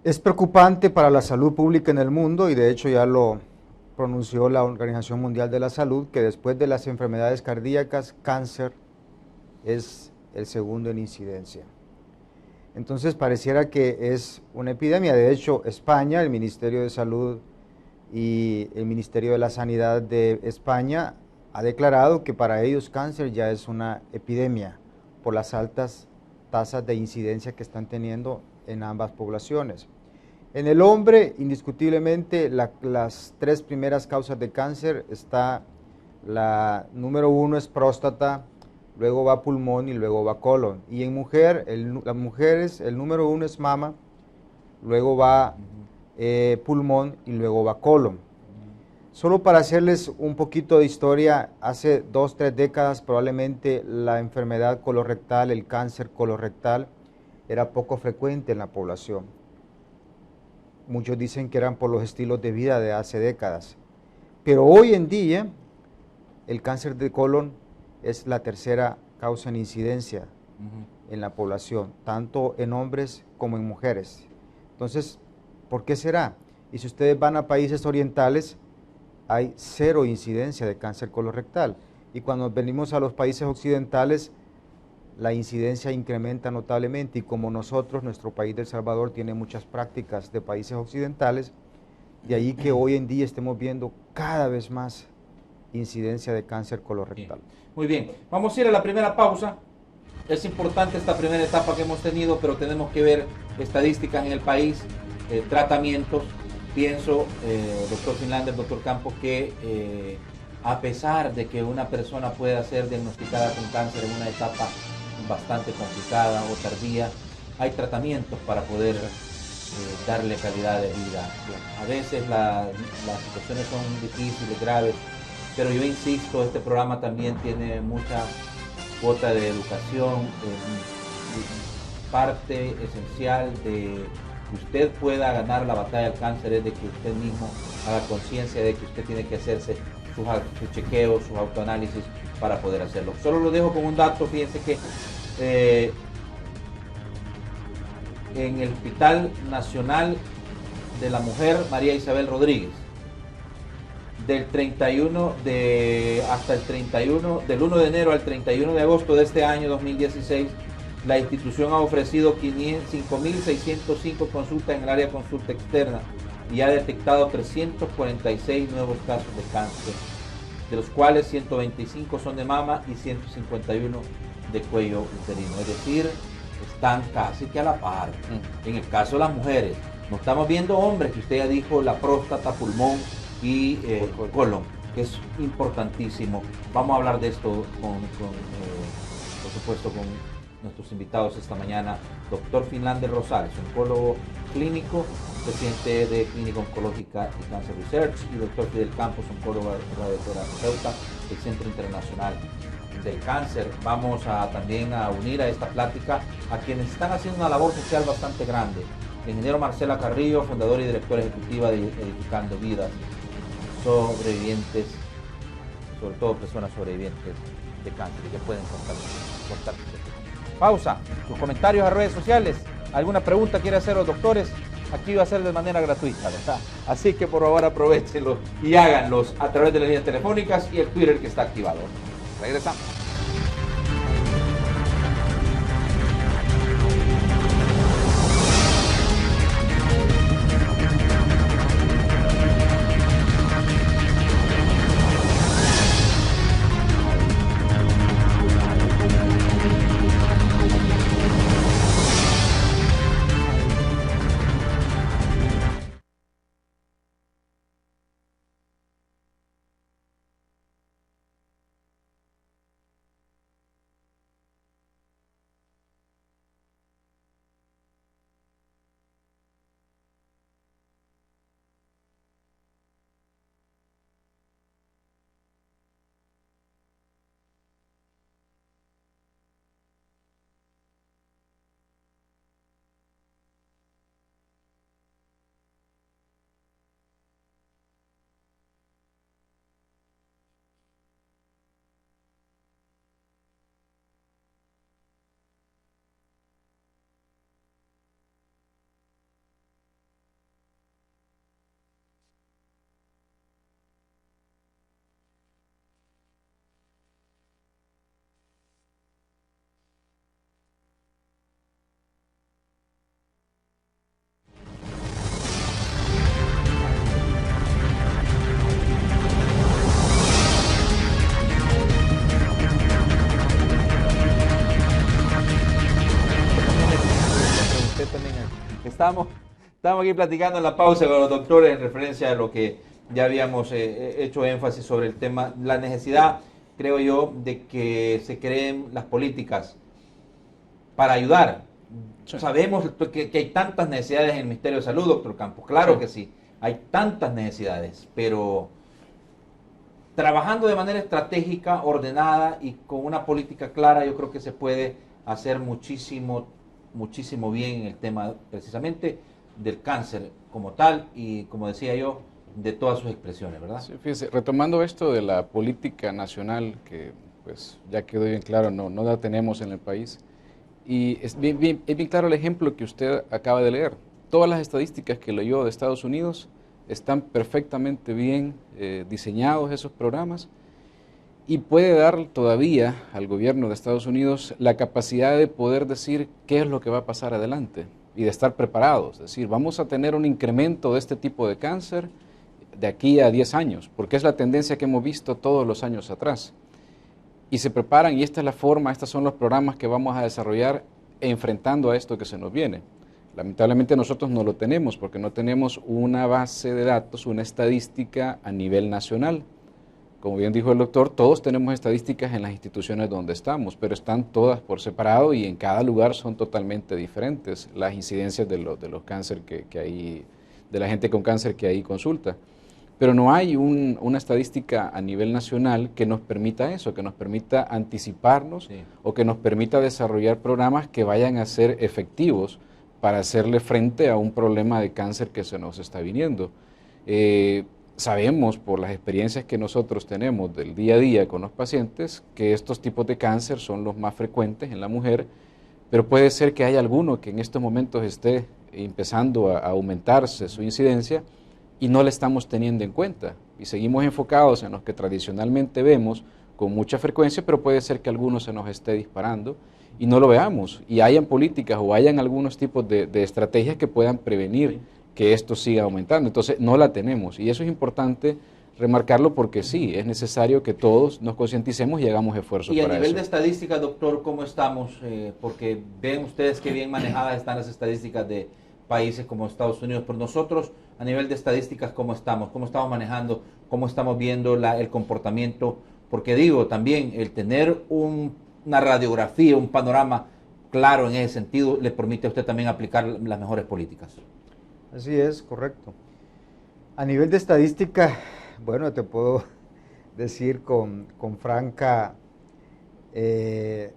Es preocupante para la salud pública en el mundo, y de hecho ya lo pronunció la Organización Mundial de la Salud, que después de las enfermedades cardíacas, cáncer es el segundo en incidencia. Entonces pareciera que es una epidemia. De hecho, España, el Ministerio de Salud y el Ministerio de la Sanidad de España ha declarado que para ellos cáncer ya es una epidemia por las altas tasas de incidencia que están teniendo en ambas poblaciones. En el hombre, indiscutiblemente, las tres primeras causas de cáncer la número 1 es próstata, luego va pulmón y luego va colon. Y en las mujeres, el número 1 es mama, luego va pulmón y luego va colon. Solo para hacerles un poquito de historia, hace 2-3 décadas probablemente la enfermedad colorectal, el cáncer colorectal, era poco frecuente en la población. Muchos dicen que eran por los estilos de vida de hace décadas. Pero hoy en día, el cáncer de colon es la tercera causa en incidencia en la población, tanto en hombres como en mujeres. Entonces, ¿por qué será? Y si ustedes van a países orientales, hay 0 incidencia de cáncer colorectal. Y cuando venimos a los países occidentales, la incidencia incrementa notablemente, y como nuestro país de El Salvador tiene muchas prácticas de países occidentales, de ahí que hoy en día estemos viendo cada vez más incidencia de cáncer colorectal. Muy bien, vamos a ir a la primera pausa. Es importante esta primera etapa que hemos tenido, pero tenemos que ver estadísticas en el país, tratamientos. Pienso, doctor Finlander, doctor Campos, que a pesar de que una persona pueda ser diagnosticada con cáncer en una etapa bastante complicada o tardía, hay tratamientos para poder darle calidad de vida. A veces las situaciones son difíciles, graves, pero yo insisto, este programa también tiene mucha cuota de educación, parte esencial de que usted pueda ganar la batalla del cáncer es de que usted mismo haga conciencia de que usted tiene que hacerse sus chequeos, sus autoanálisis para poder hacerlo. Solo lo dejo con un dato. Fíjense que en el Hospital Nacional de la Mujer María Isabel Rodríguez, del 1 de enero al 31 de agosto de este año 2016, La institución ha ofrecido 5.605 consultas en el área de consulta externa y ha detectado 346 nuevos casos de cáncer, de los cuales 125 son de mama y 151 de cuello uterino. Es decir, están casi que a la par. En el caso de las mujeres, no estamos viendo hombres, que usted ya dijo, la próstata, pulmón y colon, que es importantísimo. Vamos a hablar de esto por supuesto, con nuestros invitados esta mañana, doctor Finlander Rosales, oncólogo clínico, presidente de Clínica Oncológica y Cancer Research, y doctor Fidel Campos, oncólogo radioterapeuta del Centro Internacional del Cáncer. Vamos también a unir a esta plática a quienes están haciendo una labor social bastante grande. El ingeniero Marcela Carrillo, fundadora y directora ejecutiva de Edificando Vidas, sobrevivientes, sobre todo personas sobrevivientes de cáncer, y que pueden contar. Pausa, sus comentarios a redes sociales, alguna pregunta quiere hacer los doctores, aquí va a ser de manera gratuita, ¿verdad? Así que por favor aprovechenlo y háganlos a través de las líneas telefónicas y el Twitter que está activado. Regresamos. Estamos aquí platicando en la pausa con los doctores en referencia a lo que ya habíamos hecho énfasis sobre el tema, la necesidad, creo yo, de que se creen las políticas para ayudar. Sí. Sabemos que hay tantas necesidades en el Ministerio de Salud, doctor Campos, claro que sí, hay tantas necesidades, pero trabajando de manera estratégica, ordenada y con una política clara, yo creo que se puede hacer muchísimo bien en el tema precisamente del cáncer como tal y, como decía yo, de todas sus expresiones, ¿verdad? Sí, fíjese, retomando esto de la política nacional, que pues ya quedó bien claro, no la tenemos en el país, y es bien claro el ejemplo que usted acaba de leer. Todas las estadísticas que leyó de Estados Unidos están perfectamente bien diseñados esos programas, y puede dar todavía al gobierno de Estados Unidos la capacidad de poder decir qué es lo que va a pasar adelante y de estar preparados. Es decir, vamos a tener un incremento de este tipo de cáncer de aquí a 10 años, porque es la tendencia que hemos visto todos los años atrás. Y se preparan, y esta es la forma, estos son los programas que vamos a desarrollar enfrentando a esto que se nos viene. Lamentablemente nosotros no lo tenemos, porque no tenemos una base de datos, una estadística a nivel nacional. Como bien dijo el doctor, todos tenemos estadísticas en las instituciones donde estamos, pero están todas por separado y en cada lugar son totalmente diferentes las incidencias de los cáncer que hay, de la gente con cáncer que ahí consulta. Pero no hay una estadística a nivel nacional que nos permita eso, que nos permita anticiparnos, sí, o que nos permita desarrollar programas que vayan a ser efectivos para hacerle frente a un problema de cáncer que se nos está viniendo. Sabemos por las experiencias que nosotros tenemos del día a día con los pacientes que estos tipos de cáncer son los más frecuentes en la mujer, pero puede ser que haya alguno que en estos momentos esté empezando a aumentarse su incidencia y no la estamos teniendo en cuenta y seguimos enfocados en los que tradicionalmente vemos con mucha frecuencia, pero puede ser que alguno se nos esté disparando y no lo veamos, y hayan políticas o hayan algunos tipos de estrategias que puedan prevenir que esto siga aumentando. Entonces no la tenemos, y eso es importante remarcarlo porque sí, es necesario que todos nos concienticemos y hagamos esfuerzos y para a nivel eso. de estadísticas, doctor, ¿cómo estamos? Porque ven ustedes qué bien manejadas están las estadísticas de países como Estados Unidos, pero nosotros a nivel de estadísticas, ¿cómo estamos? ¿Cómo estamos manejando? ¿Cómo estamos viendo el comportamiento? Porque digo, también el tener una radiografía, un panorama claro en ese sentido, le permite a usted también aplicar las mejores políticas. Así es, correcto. A nivel de estadística, bueno, te puedo decir con franca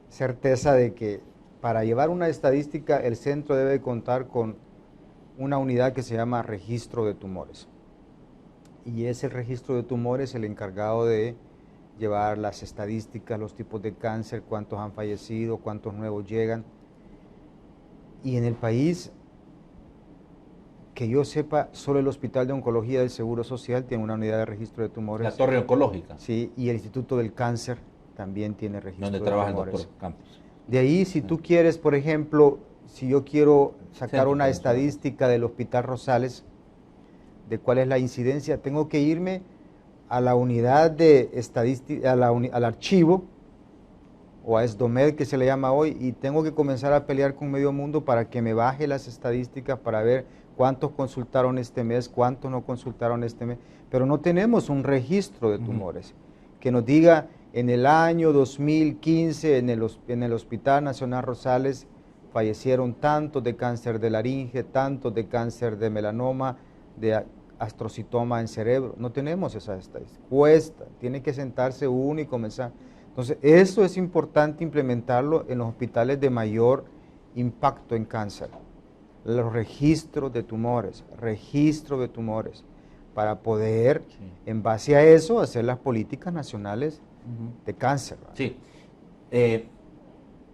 certeza de que para llevar una estadística el centro debe contar con una unidad que se llama registro de tumores. Y es el registro de tumores el encargado de llevar las estadísticas, los tipos de cáncer, cuántos han fallecido, cuántos nuevos llegan. Y en el país, que yo sepa, solo el Hospital de Oncología del Seguro Social tiene una unidad de registro de tumores. La torre oncológica. Sí, y el Instituto del Cáncer también tiene registro de donde trabaja tumores. el doctor Campos. De ahí, si tú quieres, por ejemplo, si yo quiero sacar una estadística del Hospital Rosales, de cuál es la incidencia, tengo que irme a la unidad de estadística, al archivo, o a ESDOMED que se le llama hoy, y tengo que comenzar a pelear con medio mundo para que me baje las estadísticas para ver cuántos consultaron este mes, cuántos no consultaron este mes, pero no tenemos un registro de tumores que nos diga en el año 2015 en el Hospital Nacional Rosales fallecieron tantos de cáncer de laringe, tantos de cáncer de melanoma, de astrocitoma en cerebro. No tenemos esas estadísticas. Cuesta, tiene que sentarse uno y comenzar. Entonces, eso es importante implementarlo en los hospitales de mayor impacto en cáncer. Los registros de tumores, para poder, en base a eso, hacer las políticas nacionales de cáncer, ¿verdad? Sí.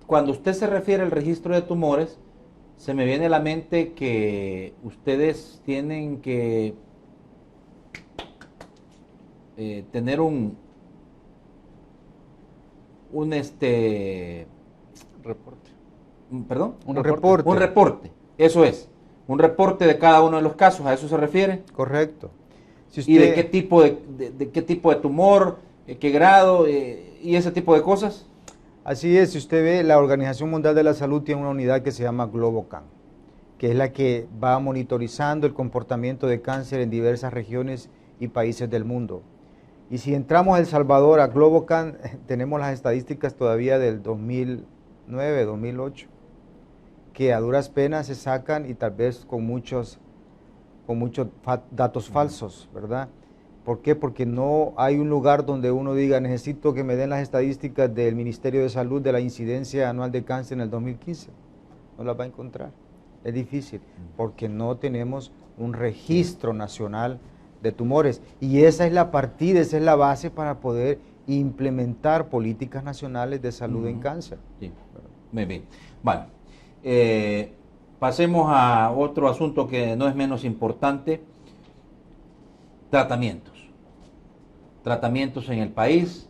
Cuando usted se refiere al registro de tumores, se me viene a la mente que ustedes tienen que tener un Reporte. ¿Perdón? Un reporte. Un reporte, eso es. Un reporte de cada uno de los casos, ¿a eso se refiere? Correcto. Si usted, ¿Y de qué tipo de qué tipo de tumor, qué grado y ese tipo de cosas? Así es, si usted ve, la Organización Mundial de la Salud tiene una unidad que se llama GloboCan, que es la que va monitorizando el comportamiento de cáncer en diversas regiones y países del mundo. Y si entramos a El Salvador, a GloboCan, tenemos las estadísticas todavía del 2009, 2008, que a duras penas se sacan y tal vez con muchos datos falsos, ¿verdad? ¿Por qué? Porque no hay un lugar donde uno diga, necesito que me den las estadísticas del Ministerio de Salud de la incidencia anual de cáncer en el 2015. No las va a encontrar. Es difícil, porque no tenemos un registro nacional de tumores. Y esa es la partida, esa es la base para poder implementar políticas nacionales de salud en cáncer. Sí, muy bien. Bueno, pasemos a otro asunto que no es menos importante. Tratamientos en el país,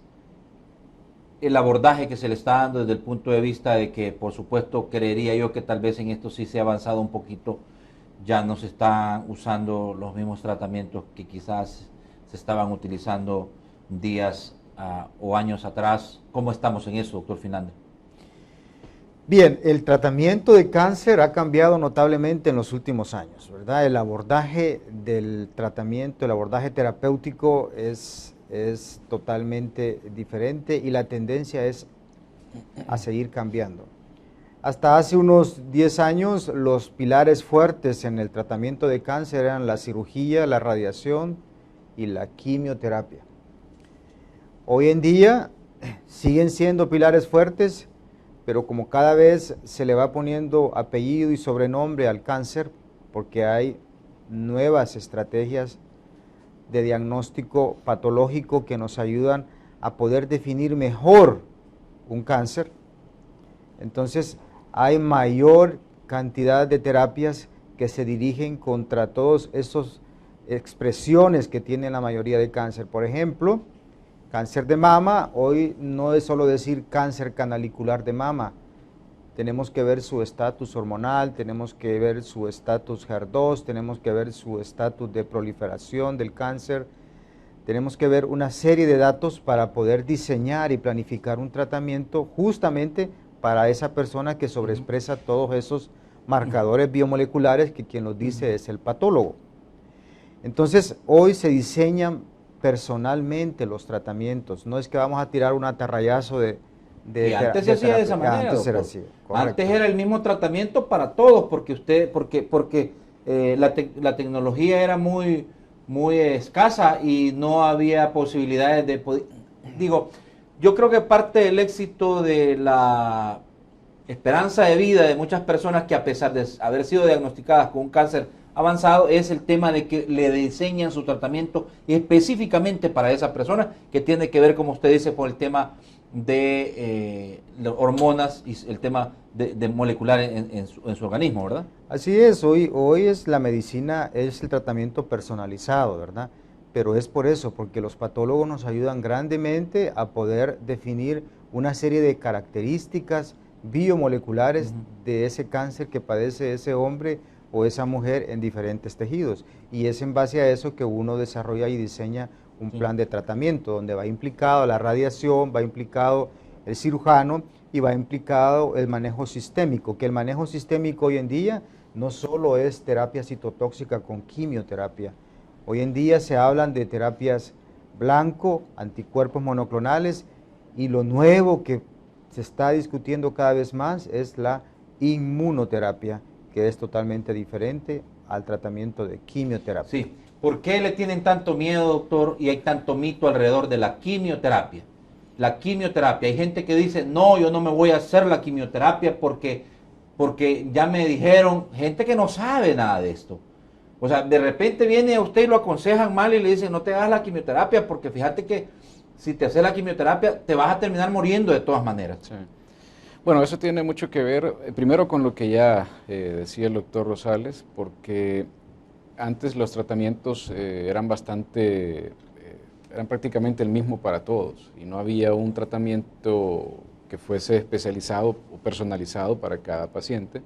el abordaje que se le está dando desde el punto de vista de que, por supuesto, creería yo que tal vez en esto sí se ha avanzado un poquito, ya no se están usando los mismos tratamientos que quizás se estaban utilizando días o años atrás. ¿Cómo estamos en eso, doctor Fernández? Bien, el tratamiento de cáncer ha cambiado notablemente en los últimos años, ¿verdad? El abordaje del tratamiento, el abordaje terapéutico es totalmente diferente y la tendencia es a seguir cambiando. Hasta hace unos 10 años los pilares fuertes en el tratamiento de cáncer eran la cirugía, la radiación y la quimioterapia. Hoy en día siguen siendo pilares fuertes, pero como cada vez se le va poniendo apellido y sobrenombre al cáncer, porque hay nuevas estrategias de diagnóstico patológico que nos ayudan a poder definir mejor un cáncer, entonces hay mayor cantidad de terapias que se dirigen contra todas esas expresiones que tiene la mayoría de cáncer. Por ejemplo, cáncer de mama, hoy no es solo decir cáncer canalicular de mama, tenemos que ver su estatus hormonal, tenemos que ver su estatus HER2, tenemos que ver su estatus de proliferación del cáncer, tenemos que ver una serie de datos para poder diseñar y planificar un tratamiento justamente para esa persona que sobreexpresa todos esos marcadores biomoleculares que quien los dice es el patólogo. Entonces, hoy se diseñan personalmente los tratamientos, no es que vamos a tirar un atarrayazo y antes se hacía de esa manera, antes era doctor. así, correcto. Antes era el mismo tratamiento para todos, porque la tecnología era muy escasa y no había posibilidades de poder. Digo, yo creo que parte del éxito de la esperanza de vida de muchas personas que, a pesar de haber sido diagnosticadas con un cáncer avanzado, es el tema de que le diseñan su tratamiento específicamente para esa persona, que tiene que ver, como usted dice, con el tema de hormonas y el tema de molecular en su organismo, ¿verdad? Así es, hoy es la medicina, es el tratamiento personalizado, ¿verdad? Pero es por eso, porque los patólogos nos ayudan grandemente a poder definir una serie de características biomoleculares de ese cáncer que padece ese hombre o esa mujer en diferentes tejidos. Y es en base a eso que uno desarrolla y diseña un plan de tratamiento, donde va implicado la radiación, va implicado el cirujano y va implicado el manejo sistémico, que el manejo sistémico hoy en día no solo es terapia citotóxica con quimioterapia. Hoy en día se hablan de terapias blanco, anticuerpos monoclonales, y lo nuevo que se está discutiendo cada vez más es la inmunoterapia, que es totalmente diferente al tratamiento de quimioterapia. Sí. ¿Por qué le tienen tanto miedo, doctor, y hay tanto mito alrededor de la quimioterapia? La quimioterapia. Hay gente que dice, no, yo no me voy a hacer la quimioterapia porque ya me dijeron, gente que no sabe nada de esto. O sea, de repente viene a usted y lo aconsejan mal y le dicen, no te hagas la quimioterapia porque fíjate que si te haces la quimioterapia te vas a terminar muriendo de todas maneras. Sí. Bueno, eso tiene mucho que ver, primero con lo que ya decía el doctor Rosales, porque antes los tratamientos eran prácticamente el mismo para todos y no había un tratamiento que fuese especializado o personalizado para cada paciente.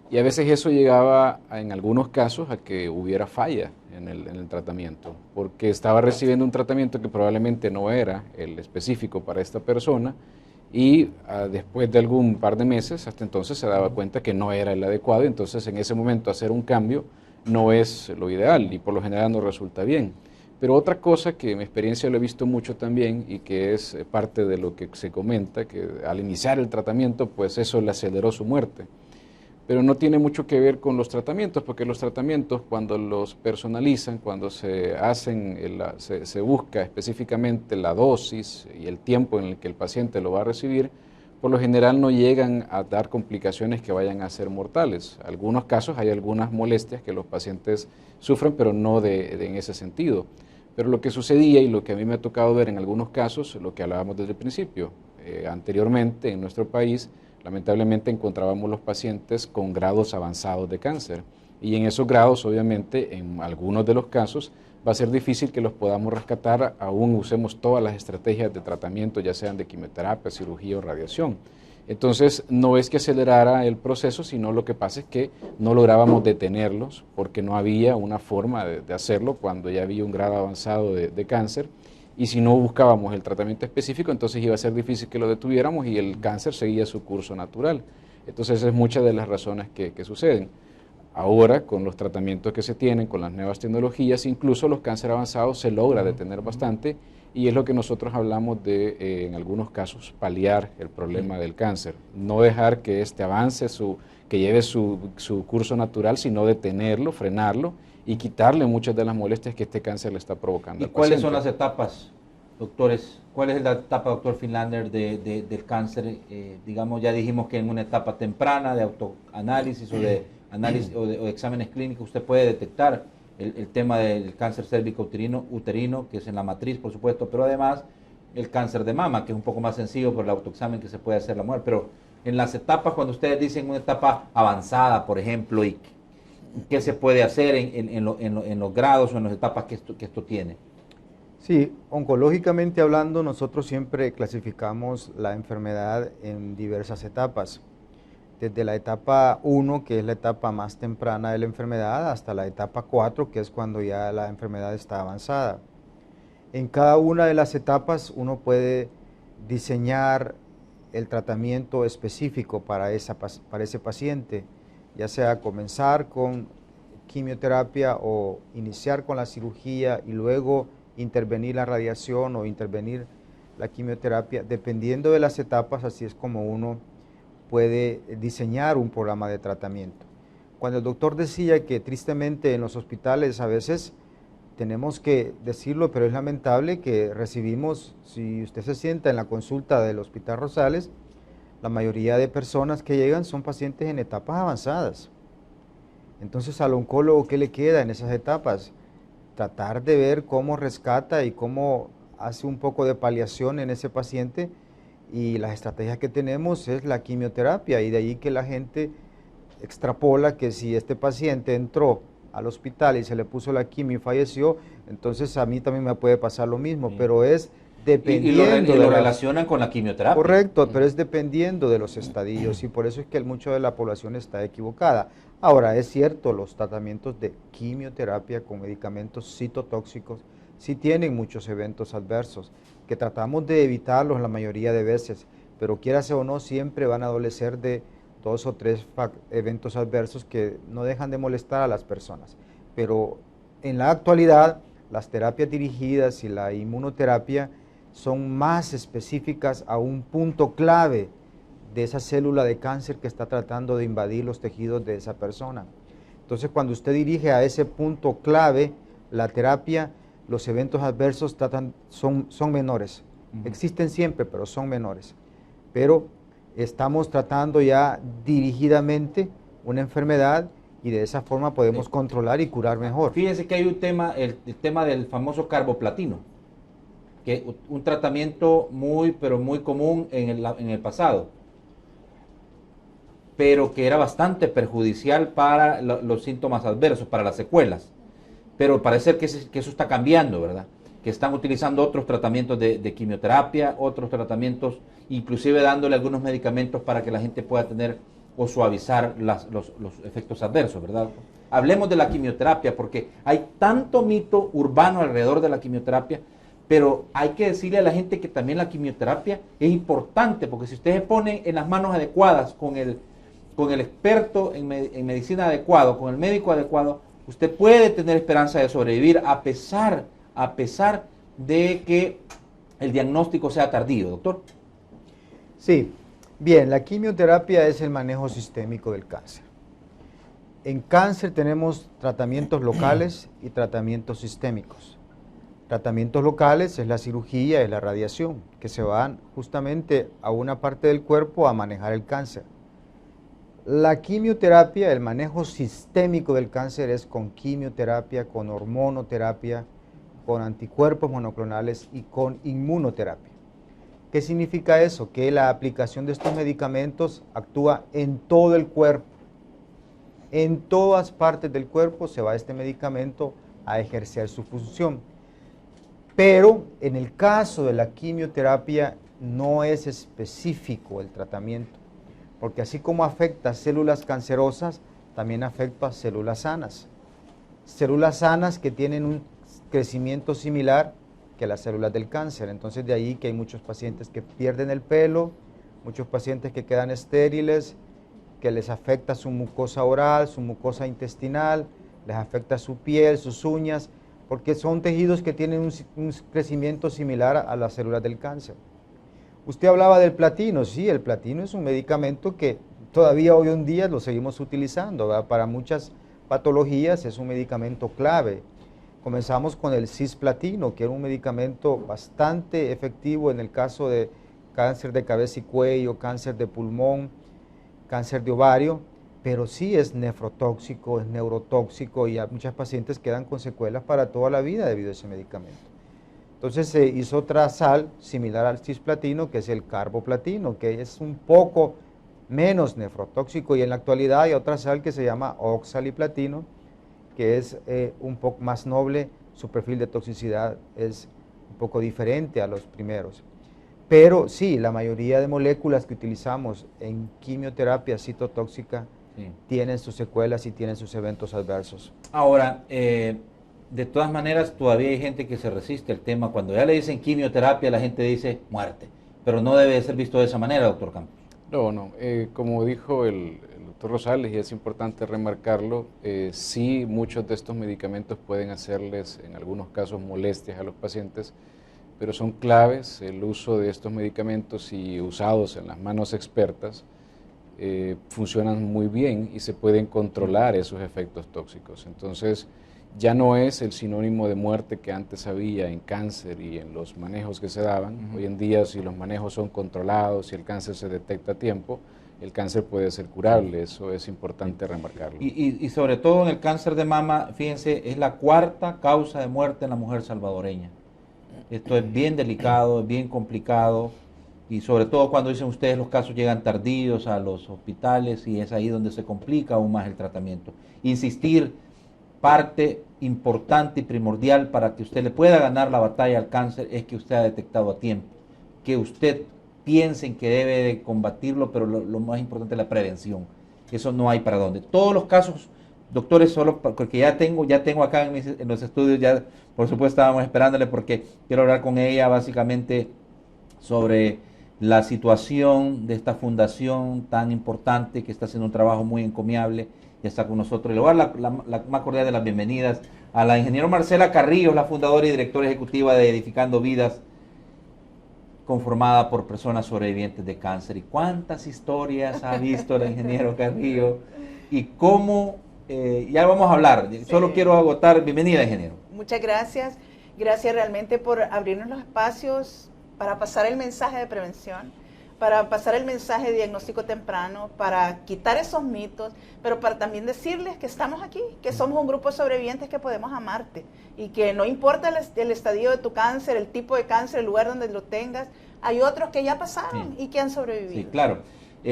Y a veces eso llegaba, en algunos casos, a que hubiera falla en el tratamiento, porque estaba recibiendo un tratamiento que probablemente no era el específico para esta persona y después de algún par de meses, hasta entonces se daba cuenta que no era el adecuado, entonces en ese momento hacer un cambio no es lo ideal y por lo general no resulta bien. Pero otra cosa que en mi experiencia lo he visto mucho también y que es parte de lo que se comenta, que al iniciar el tratamiento, pues eso le aceleró su muerte. Pero no tiene mucho que ver con los tratamientos, porque los tratamientos cuando los personalizan, cuando se hacen, se busca específicamente la dosis y el tiempo en el que el paciente lo va a recibir, por lo general no llegan a dar complicaciones que vayan a ser mortales. En algunos casos hay algunas molestias que los pacientes sufren, pero no en ese sentido. Pero lo que sucedía y lo que a mí me ha tocado ver en algunos casos, lo que hablábamos desde el principio, anteriormente en nuestro país, lamentablemente encontrábamos los pacientes con grados avanzados de cáncer y en esos grados obviamente en algunos de los casos va a ser difícil que los podamos rescatar, aún usemos todas las estrategias de tratamiento, ya sean de quimioterapia, cirugía o radiación. Entonces no es que acelerara el proceso, sino lo que pasa es que no lográbamos detenerlos porque no había una forma de hacerlo cuando ya había un grado avanzado de cáncer. Y si no buscábamos el tratamiento específico, entonces iba a ser difícil que lo detuviéramos y el cáncer seguía su curso natural. Entonces, esa es muchas de las razones que suceden. Ahora, con los tratamientos que se tienen, con las nuevas tecnologías, incluso los cánceres avanzados se logra detener bastante y es lo que nosotros hablamos de, en algunos casos, paliar el problema del cáncer. No dejar que este avance, que lleve su curso natural, sino detenerlo, frenarlo y quitarle muchas de las molestias que este cáncer le está provocando. ¿Y cuáles son las etapas, doctores? ¿Cuál es la etapa, doctor Finlander, del cáncer? Digamos, ya dijimos que en una etapa temprana de autoanálisis o de análisis o de exámenes clínicos usted puede detectar el tema del cáncer cérvico uterino, que es en la matriz, por supuesto, pero además el cáncer de mama, que es un poco más sencillo por el autoexamen que se puede hacer la mujer. Pero en las etapas, cuando ustedes dicen una etapa avanzada, por ejemplo, y ¿qué se puede hacer en los grados o en las etapas que esto tiene? Sí, oncológicamente hablando, nosotros siempre clasificamos la enfermedad en diversas etapas. desde la etapa 1, que es la etapa más temprana de la enfermedad, hasta la etapa 4, que es cuando ya la enfermedad está avanzada. En cada una de las etapas uno puede diseñar el tratamiento específico para ese paciente, ya sea comenzar con quimioterapia o iniciar con la cirugía y luego intervenir la radiación o intervenir la quimioterapia. Dependiendo de las etapas, así es como uno puede diseñar un programa de tratamiento. Cuando el doctor decía que tristemente en los hospitales a veces, tenemos que decirlo, pero es lamentable que recibimos, si usted se sienta en la consulta del Hospital Rosales, la mayoría de personas que llegan son pacientes en etapas avanzadas. Entonces, al oncólogo, ¿qué le queda en esas etapas? Tratar de ver cómo rescata y cómo hace un poco de paliación en ese paciente, y las estrategias que tenemos es la quimioterapia, y de ahí que la gente extrapola que si este paciente entró al hospital y se le puso la quimio y falleció, entonces a mí también me puede pasar lo mismo, pero es dependiendo y lo relacionan con la quimioterapia. Correcto, pero es dependiendo de los estadios, y por eso es que mucho de la población está equivocada. Ahora, es cierto, los tratamientos de quimioterapia con medicamentos citotóxicos sí tienen muchos eventos adversos, que tratamos de evitarlos la mayoría de veces, pero quiérase o no, siempre van a adolecer de 2 o 3 eventos adversos que no dejan de molestar a las personas. Pero en la actualidad, las terapias dirigidas y la inmunoterapia son más específicas a un punto clave de esa célula de cáncer que está tratando de invadir los tejidos de esa persona. Entonces, cuando usted dirige a ese punto clave la terapia, los eventos adversos son menores. Existen siempre, pero son menores. Pero estamos tratando ya dirigidamente una enfermedad, y de esa forma podemos controlar y curar mejor. Fíjense que hay un tema, el tema del famoso carboplatino, que un tratamiento pero muy común en el pasado, pero que era bastante perjudicial para los síntomas adversos, para las secuelas. Pero parece que eso está cambiando, ¿verdad? Que están utilizando otros tratamientos de quimioterapia, otros tratamientos, inclusive dándole algunos medicamentos para que la gente pueda tener o suavizar los efectos adversos, ¿verdad? Hablemos de la quimioterapia, porque hay tanto mito urbano alrededor de la quimioterapia, pero hay que decirle a la gente que también la quimioterapia es importante, porque si usted se pone en las manos adecuadas, con el experto en medicina adecuado, con el médico adecuado, usted puede tener esperanza de sobrevivir a pesar de que el diagnóstico sea tardío, doctor. Sí, bien, la quimioterapia es el manejo sistémico del cáncer. En cáncer tenemos tratamientos locales y tratamientos sistémicos. Tratamientos locales es la cirugía, es la radiación, que se van justamente a una parte del cuerpo a manejar el cáncer. La quimioterapia, el manejo sistémico del cáncer, es con quimioterapia, con hormonoterapia, con anticuerpos monoclonales y con inmunoterapia. ¿Qué significa eso? Que la aplicación de estos medicamentos actúa en todo el cuerpo. En todas partes del cuerpo se va este medicamento a ejercer su función. Pero en el caso de la quimioterapia no es específico el tratamiento, porque así como afecta a células cancerosas, también afecta a células sanas. Células sanas que tienen un crecimiento similar que las células del cáncer. Entonces de ahí que hay muchos pacientes que pierden el pelo, muchos pacientes que quedan estériles, que les afecta su mucosa oral, su mucosa intestinal, les afecta su piel, sus uñas, porque son tejidos que tienen un crecimiento similar a las células del cáncer. Usted hablaba del platino. Sí, el platino es un medicamento que todavía hoy en día lo seguimos utilizando, ¿verdad? Para muchas patologías es un medicamento clave. Comenzamos con el cisplatino, que era un medicamento bastante efectivo en el caso de cáncer de cabeza y cuello, cáncer de pulmón, cáncer de ovario, pero sí es nefrotóxico, es neurotóxico, y muchas pacientes quedan con secuelas para toda la vida debido a ese medicamento. Entonces se hizo otra sal similar al cisplatino, que es el carboplatino, que es un poco menos nefrotóxico, y en la actualidad hay otra sal que se llama oxaliplatino, que es un poco más noble, su perfil de toxicidad es un poco diferente a los primeros. Pero sí, la mayoría de moléculas que utilizamos en quimioterapia citotóxica tienen sus secuelas y tienen sus eventos adversos. Ahora, de todas maneras, todavía hay gente que se resiste al tema. Cuando ya le dicen quimioterapia, la gente dice muerte. Pero no debe ser visto de esa manera, doctor Campos. No. Como dijo el doctor Rosales, y es importante remarcarlo, sí, muchos de estos medicamentos pueden hacerles, en algunos casos, molestias a los pacientes, pero son claves el uso de estos medicamentos y usados en las manos expertas, funcionan muy bien y se pueden controlar esos efectos tóxicos. Entonces, ya no es el sinónimo de muerte que antes había en cáncer y en los manejos que se daban. Hoy en día, si los manejos son controlados y el cáncer se detecta a tiempo, el cáncer puede ser curable. Eso es importante remarcarlo. Y sobre todo en el cáncer de mama, fíjense, es la 4ª causa de muerte en la mujer salvadoreña. Esto es bien delicado, es bien complicado, y sobre todo cuando dicen ustedes los casos llegan tardíos a los hospitales, y es ahí donde se complica aún más el tratamiento. Insistir, parte importante y primordial para que usted le pueda ganar la batalla al cáncer es que usted ha detectado a tiempo, que usted piense en que debe de combatirlo, pero lo más importante es la prevención. Eso no hay para dónde. Todos los casos, doctores, solo porque ya tengo acá en los estudios, ya por supuesto estábamos esperándole porque quiero hablar con ella básicamente sobre la situación de esta fundación tan importante que está haciendo un trabajo muy encomiable. Ya está con nosotros. Le voy a dar la más cordial de las bienvenidas a la ingeniera Marcela Carrillo, la fundadora y directora ejecutiva de Edificando Vidas, conformada por personas sobrevivientes de cáncer. ¿Y cuántas historias ha visto el ingeniero Carrillo? Y cómo, ya vamos a hablar, solo quiero agotar. Bienvenida, ingeniero. Muchas gracias. Gracias realmente por abrirnos los espacios para pasar el mensaje de prevención, para pasar el mensaje de diagnóstico temprano, para quitar esos mitos, pero para también decirles que estamos aquí, que somos un grupo de sobrevivientes que podemos amarte y que no importa el estadio de tu cáncer, el tipo de cáncer, el lugar donde lo tengas, hay otros que ya pasaron y que han sobrevivido. Sí, claro.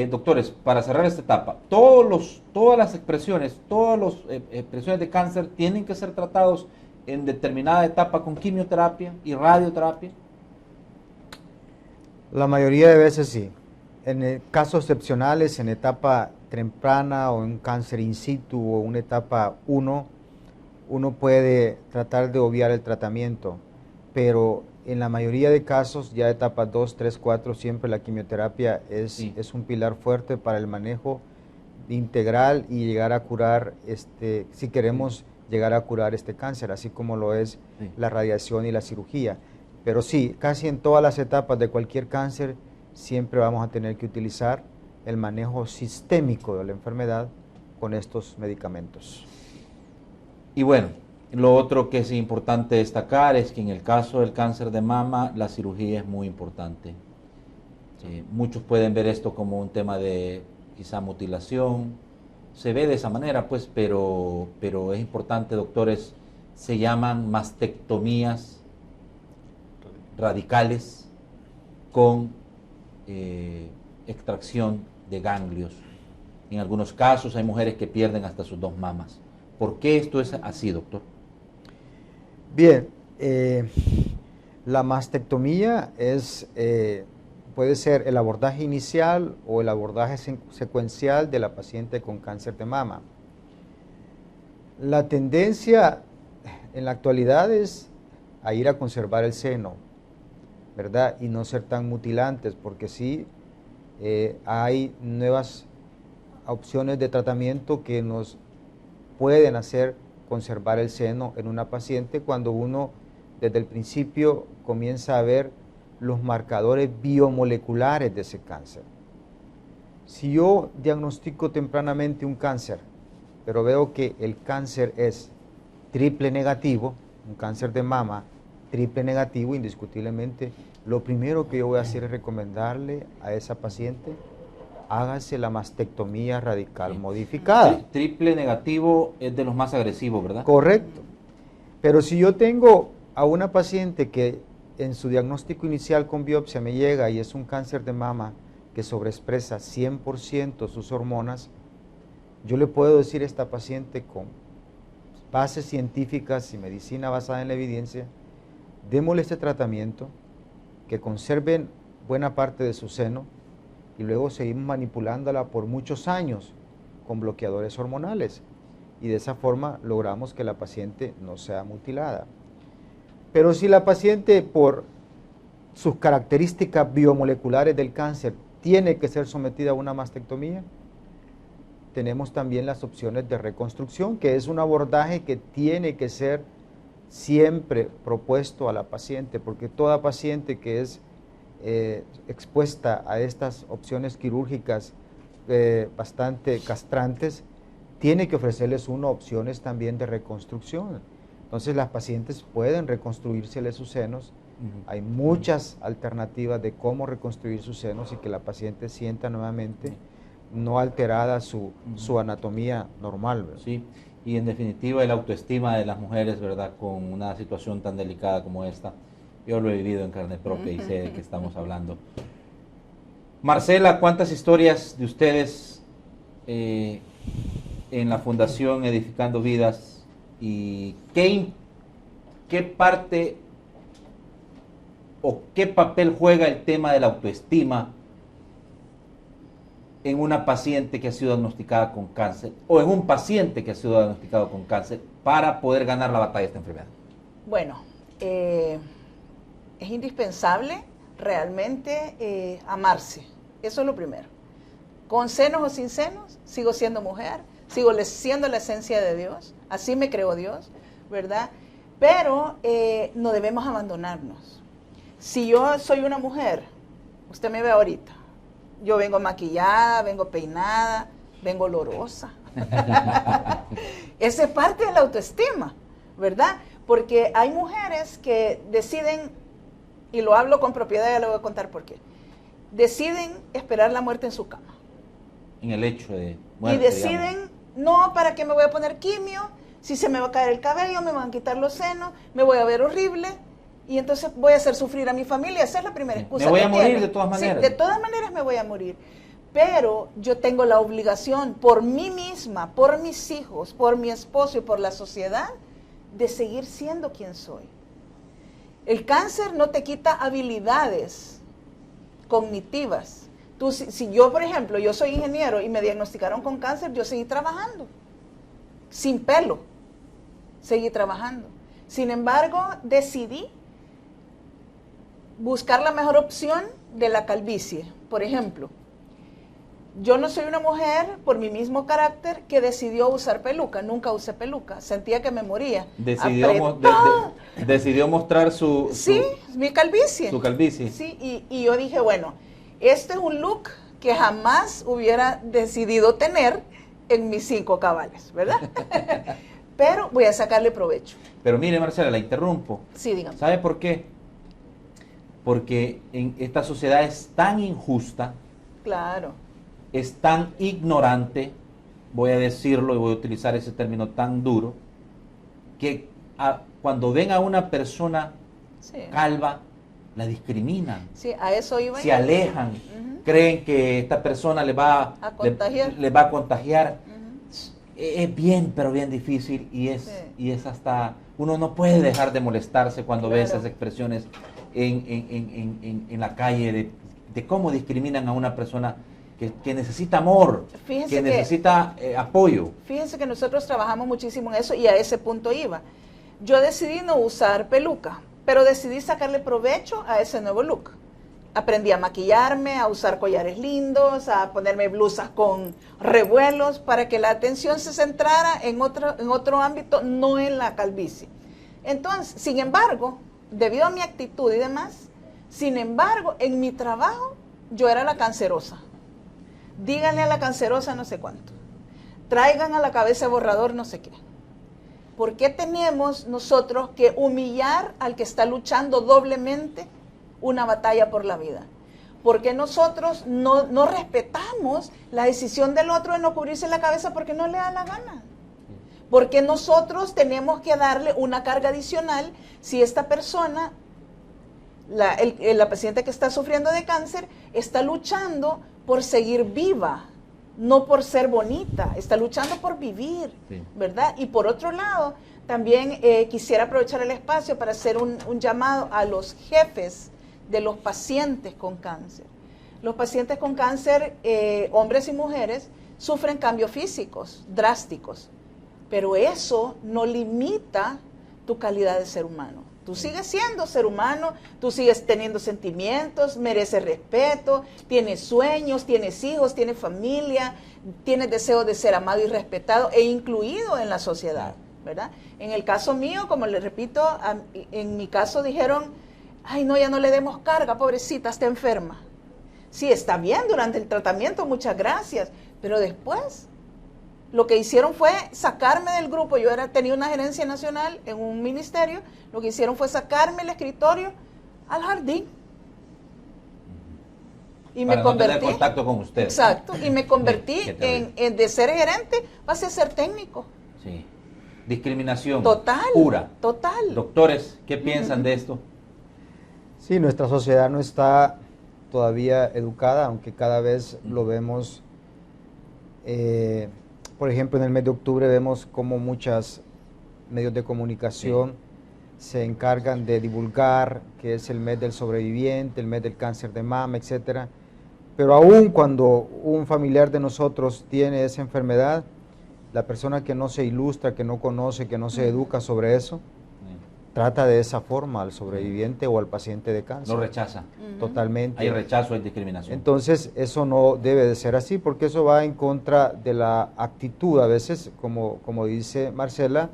Doctores, para cerrar esta etapa, todas las expresiones de cáncer tienen que ser tratados en determinada etapa con quimioterapia y radioterapia. La mayoría de veces sí. En casos excepcionales, en etapa temprana o en cáncer in situ o una etapa 1, uno puede tratar de obviar el tratamiento, pero en la mayoría de casos, ya etapa 2, 3, 4, siempre la quimioterapia es un pilar fuerte para el manejo integral y llegar a curar, si queremos llegar a curar este cáncer, así como lo es la radiación y la cirugía. Pero sí, casi en todas las etapas de cualquier cáncer siempre vamos a tener que utilizar el manejo sistémico de la enfermedad con estos medicamentos. Y bueno, lo otro que es importante destacar es que en el caso del cáncer de mama, la cirugía es muy importante. Muchos pueden ver esto como un tema de quizá mutilación, se ve de esa manera, pues, pero es importante, doctores, se llaman mastectomías radicales con extracción de ganglios. En algunos casos hay mujeres que pierden hasta sus 2 mamas. ¿Por qué esto es así, doctor? Bien, la mastectomía puede ser el abordaje inicial o el abordaje secuencial de la paciente con cáncer de mama. La tendencia en la actualidad es a ir a conservar el seno, ¿verdad? Y no ser tan mutilantes, porque sí hay nuevas opciones de tratamiento que nos pueden hacer conservar el seno en una paciente cuando uno desde el principio comienza a ver los marcadores biomoleculares de ese cáncer. Si yo diagnostico tempranamente un cáncer, pero veo que el cáncer es triple negativo, un cáncer de mama triple negativo, indiscutiblemente, lo primero que yo voy a hacer es recomendarle a esa paciente, hágase la mastectomía radical modificada. Triple negativo es de los más agresivos, ¿verdad? Correcto. Pero si yo tengo a una paciente que en su diagnóstico inicial con biopsia me llega y es un cáncer de mama que sobreexpresa 100% sus hormonas, yo le puedo decir a esta paciente con bases científicas y medicina basada en la evidencia, démosle este tratamiento, que conserven buena parte de su seno y luego seguimos manipulándola por muchos años con bloqueadores hormonales y de esa forma logramos que la paciente no sea mutilada. Pero si la paciente por sus características biomoleculares del cáncer tiene que ser sometida a una mastectomía, tenemos también las opciones de reconstrucción, que es un abordaje que tiene que ser siempre propuesto a la paciente, porque toda paciente que es expuesta a estas opciones quirúrgicas bastante castrantes, tiene que ofrecerles opciones también de reconstrucción. Entonces las pacientes pueden reconstruírsele sus senos. Hay muchas alternativas de cómo reconstruir sus senos y que la paciente sienta nuevamente no alterada su anatomía normal, ¿verdad? Sí, y en definitiva el autoestima de las mujeres, ¿verdad? Con una situación tan delicada como esta, yo lo he vivido en carne propia y sé de qué estamos hablando. Marcela, ¿cuántas historias de ustedes en la Fundación Edificando Vidas y qué parte o qué papel juega el tema de la autoestima en una paciente que ha sido diagnosticada con cáncer o en un paciente que ha sido diagnosticado con cáncer para poder ganar la batalla de esta enfermedad? Bueno, es indispensable realmente amarse. Eso es lo primero. Con senos o sin senos, sigo siendo mujer, sigo siendo la esencia de Dios, así me creó Dios, ¿verdad? Pero no debemos abandonarnos. Si yo soy una mujer, usted me ve ahorita, yo vengo maquillada, vengo peinada, vengo olorosa. Esa es parte de la autoestima, ¿verdad? Porque hay mujeres que deciden, y lo hablo con propiedad, ya le voy a contar por qué, deciden esperar la muerte en su cama. En el hecho de muerte, y deciden, no, ¿para qué me voy a poner quimio? Si se me va a caer el cabello, me van a quitar los senos, me voy a ver horrible, y entonces voy a hacer sufrir a mi familia. Esa es la primera excusa. Me voy que a morir tienen. de todas maneras. Sí, de todas maneras me voy a morir. Pero yo tengo la obligación por mí misma, por mis hijos, por mi esposo y por la sociedad, de seguir siendo quien soy. El cáncer no te quita habilidades cognitivas. Tú, si yo, por ejemplo, yo soy ingeniero y me diagnosticaron con cáncer, yo seguí trabajando, sin pelo, seguí trabajando. Sin embargo, decidí buscar la mejor opción de la calvicie. Por ejemplo, yo no soy una mujer, por mi mismo carácter, que decidió usar peluca. Nunca usé peluca, sentía que me moría. Decidió mostrar sí, mi calvicie. Su calvicie. Sí, y yo dije, bueno, este es un look que jamás hubiera decidido tener en mis 5 cabales, ¿verdad? Pero voy a sacarle provecho. Pero mire, Marcela, la interrumpo. Sí, dígame. ¿Sabe por qué? Porque en esta sociedad es tan injusta, Claro. es tan ignorante, voy a decirlo y voy a utilizar ese término tan duro, que cuando ven a una persona calva, la discriminan. Sí, a eso iba. Se alejan, creen que esta persona le va a contagiar. Es bien, pero bien difícil y es hasta, uno no puede dejar de molestarse cuando ve esas expresiones en la calle de cómo discriminan a una persona que necesita amor, que necesita apoyo. Fíjense que nosotros trabajamos muchísimo en eso y a ese punto iba. Yo decidí no usar peluca, pero decidí sacarle provecho a ese nuevo look. Aprendí a maquillarme, a usar collares lindos, a ponerme blusas con revuelos para que la atención se centrara en otro ámbito, no en la calvicie. Entonces, sin embargo, debido a mi actitud y demás, sin embargo, en mi trabajo yo era la cancerosa. Díganle a la cancerosa no sé cuánto. Traigan a la cabeza borrador no sé qué. ¿Por qué tenemos nosotros que humillar al que está luchando doblemente una batalla por la vida? ¿Por qué nosotros no respetamos la decisión del otro de no cubrirse la cabeza porque no le da la gana? ¿Por qué nosotros tenemos que darle una carga adicional si esta persona, la paciente que está sufriendo de cáncer, está luchando por seguir viva, no por ser bonita, está luchando por vivir, ¿verdad? Y por otro lado, también quisiera aprovechar el espacio para hacer un llamado a los jefes de los pacientes con cáncer. Los pacientes con cáncer, hombres y mujeres, sufren cambios físicos drásticos, pero eso no limita tu calidad de ser humano. Tú sigues siendo ser humano, tú sigues teniendo sentimientos, mereces respeto, tienes sueños, tienes hijos, tienes familia, tienes deseo de ser amado y respetado e incluido en la sociedad, ¿verdad? En el caso mío, como les repito, en mi caso dijeron, ay no, ya no le demos carga, pobrecita, está enferma. Sí, está bien durante el tratamiento, muchas gracias, pero después lo que hicieron fue sacarme del grupo. Yo tenía una gerencia nacional en un ministerio, lo que hicieron fue sacarme el escritorio al jardín. Y para me convertí, no tener contacto con usted. Exacto, y me convertí en de ser gerente, pasé a ser técnico. Sí. Discriminación total, pura. Total. Doctores, ¿qué piensan de esto? Sí, nuestra sociedad no está todavía educada, aunque cada vez lo vemos. Por ejemplo, en el mes de octubre vemos cómo muchos medios de comunicación se encargan de divulgar que es el mes del sobreviviente, el mes del cáncer de mama, etcétera. Pero aún cuando un familiar de nosotros tiene esa enfermedad, la persona que no se ilustra, que no conoce, que no se educa sobre eso, trata de esa forma al sobreviviente o al paciente de cáncer. Lo rechaza. Totalmente. Hay rechazo, hay discriminación. Entonces, eso no debe de ser así, porque eso va en contra de la actitud. A veces, como dice Marcela,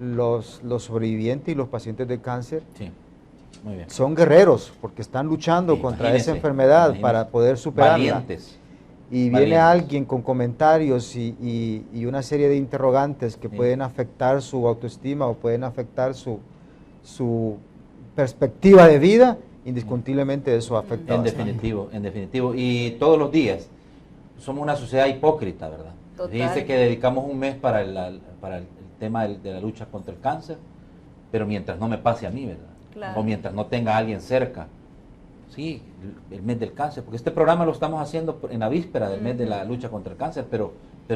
los sobrevivientes y los pacientes de cáncer muy bien, son guerreros, porque están luchando contra esa enfermedad para poder superarla. Valientes. Y viene alguien con comentarios y una serie de interrogantes que pueden afectar su autoestima o pueden afectar su perspectiva de vida, indiscutiblemente eso afecta bastante. En definitivo. Y todos los días somos una sociedad hipócrita, ¿verdad? Dice que dedicamos un mes para el tema de la lucha contra el cáncer, pero mientras no me pase a mí, ¿verdad? Claro. O mientras no tenga a alguien cerca. Sí, el mes del cáncer, porque este programa lo estamos haciendo en la víspera del mes de la lucha contra el cáncer, pero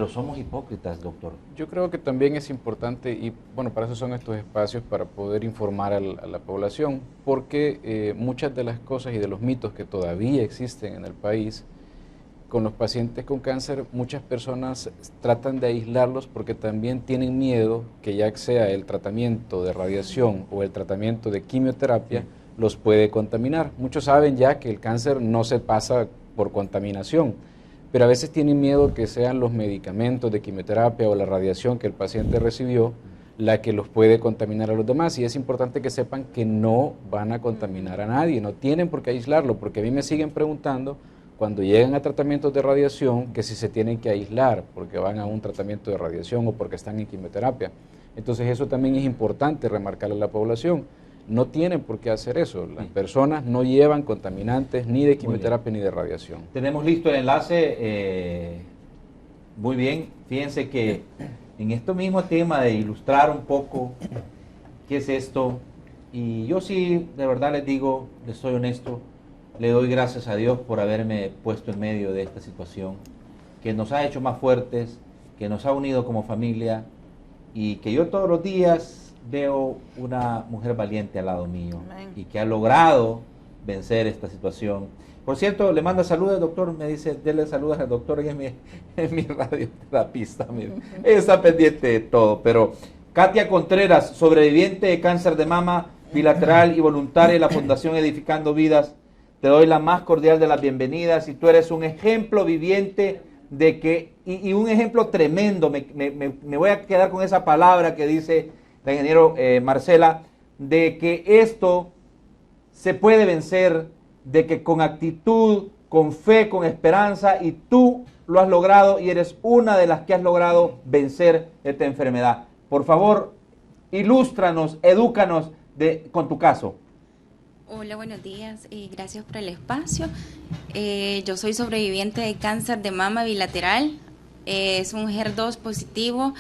somos hipócritas, doctor. Yo creo que también es importante, y bueno, para eso son estos espacios, para poder informar a la población, porque muchas de las cosas y de los mitos que todavía existen en el país, con los pacientes con cáncer, muchas personas tratan de aislarlos porque también tienen miedo que ya sea el tratamiento de radiación o el tratamiento de quimioterapia, los puede contaminar. Muchos saben ya que el cáncer no se pasa por contaminación, pero a veces tienen miedo que sean los medicamentos de quimioterapia o la radiación que el paciente recibió la que los puede contaminar a los demás, y es importante que sepan que no van a contaminar a nadie, no tienen por qué aislarlo, porque a mí me siguen preguntando cuando llegan a tratamientos de radiación que si se tienen que aislar porque van a un tratamiento de radiación o porque están en quimioterapia. Entonces eso también es importante remarcarle a la población. No tienen por qué hacer eso. Las personas no llevan contaminantes ni de quimioterapia ni de radiación. Tenemos listo el enlace. Muy bien. Fíjense que en este mismo tema de ilustrar un poco qué es esto, y yo sí, de verdad les digo, les soy honesto, le doy gracias a Dios por haberme puesto en medio de esta situación, que nos ha hecho más fuertes, que nos ha unido como familia, y que yo todos los días veo una mujer valiente al lado mío. Amén. Y que ha logrado vencer esta situación. Por cierto, le manda saludos, doctor, me dice, dele saludos al doctor, que es mi radioterapista, ella está pendiente de todo. Pero Katia Contreras, sobreviviente de cáncer de mama bilateral y voluntaria de la Fundación Edificando Vidas, te doy la más cordial de las bienvenidas, y tú eres un ejemplo viviente de que, y un ejemplo tremendo, me voy a quedar con esa palabra que dice la ingeniero Marcela, de que esto se puede vencer, de que con actitud, con fe, con esperanza, y tú lo has logrado y eres una de las que has logrado vencer esta enfermedad. Por favor, ilústranos, edúcanos con tu caso. Hola, buenos días y gracias por el espacio. Yo soy sobreviviente de cáncer de mama bilateral, es un HER2 positivo,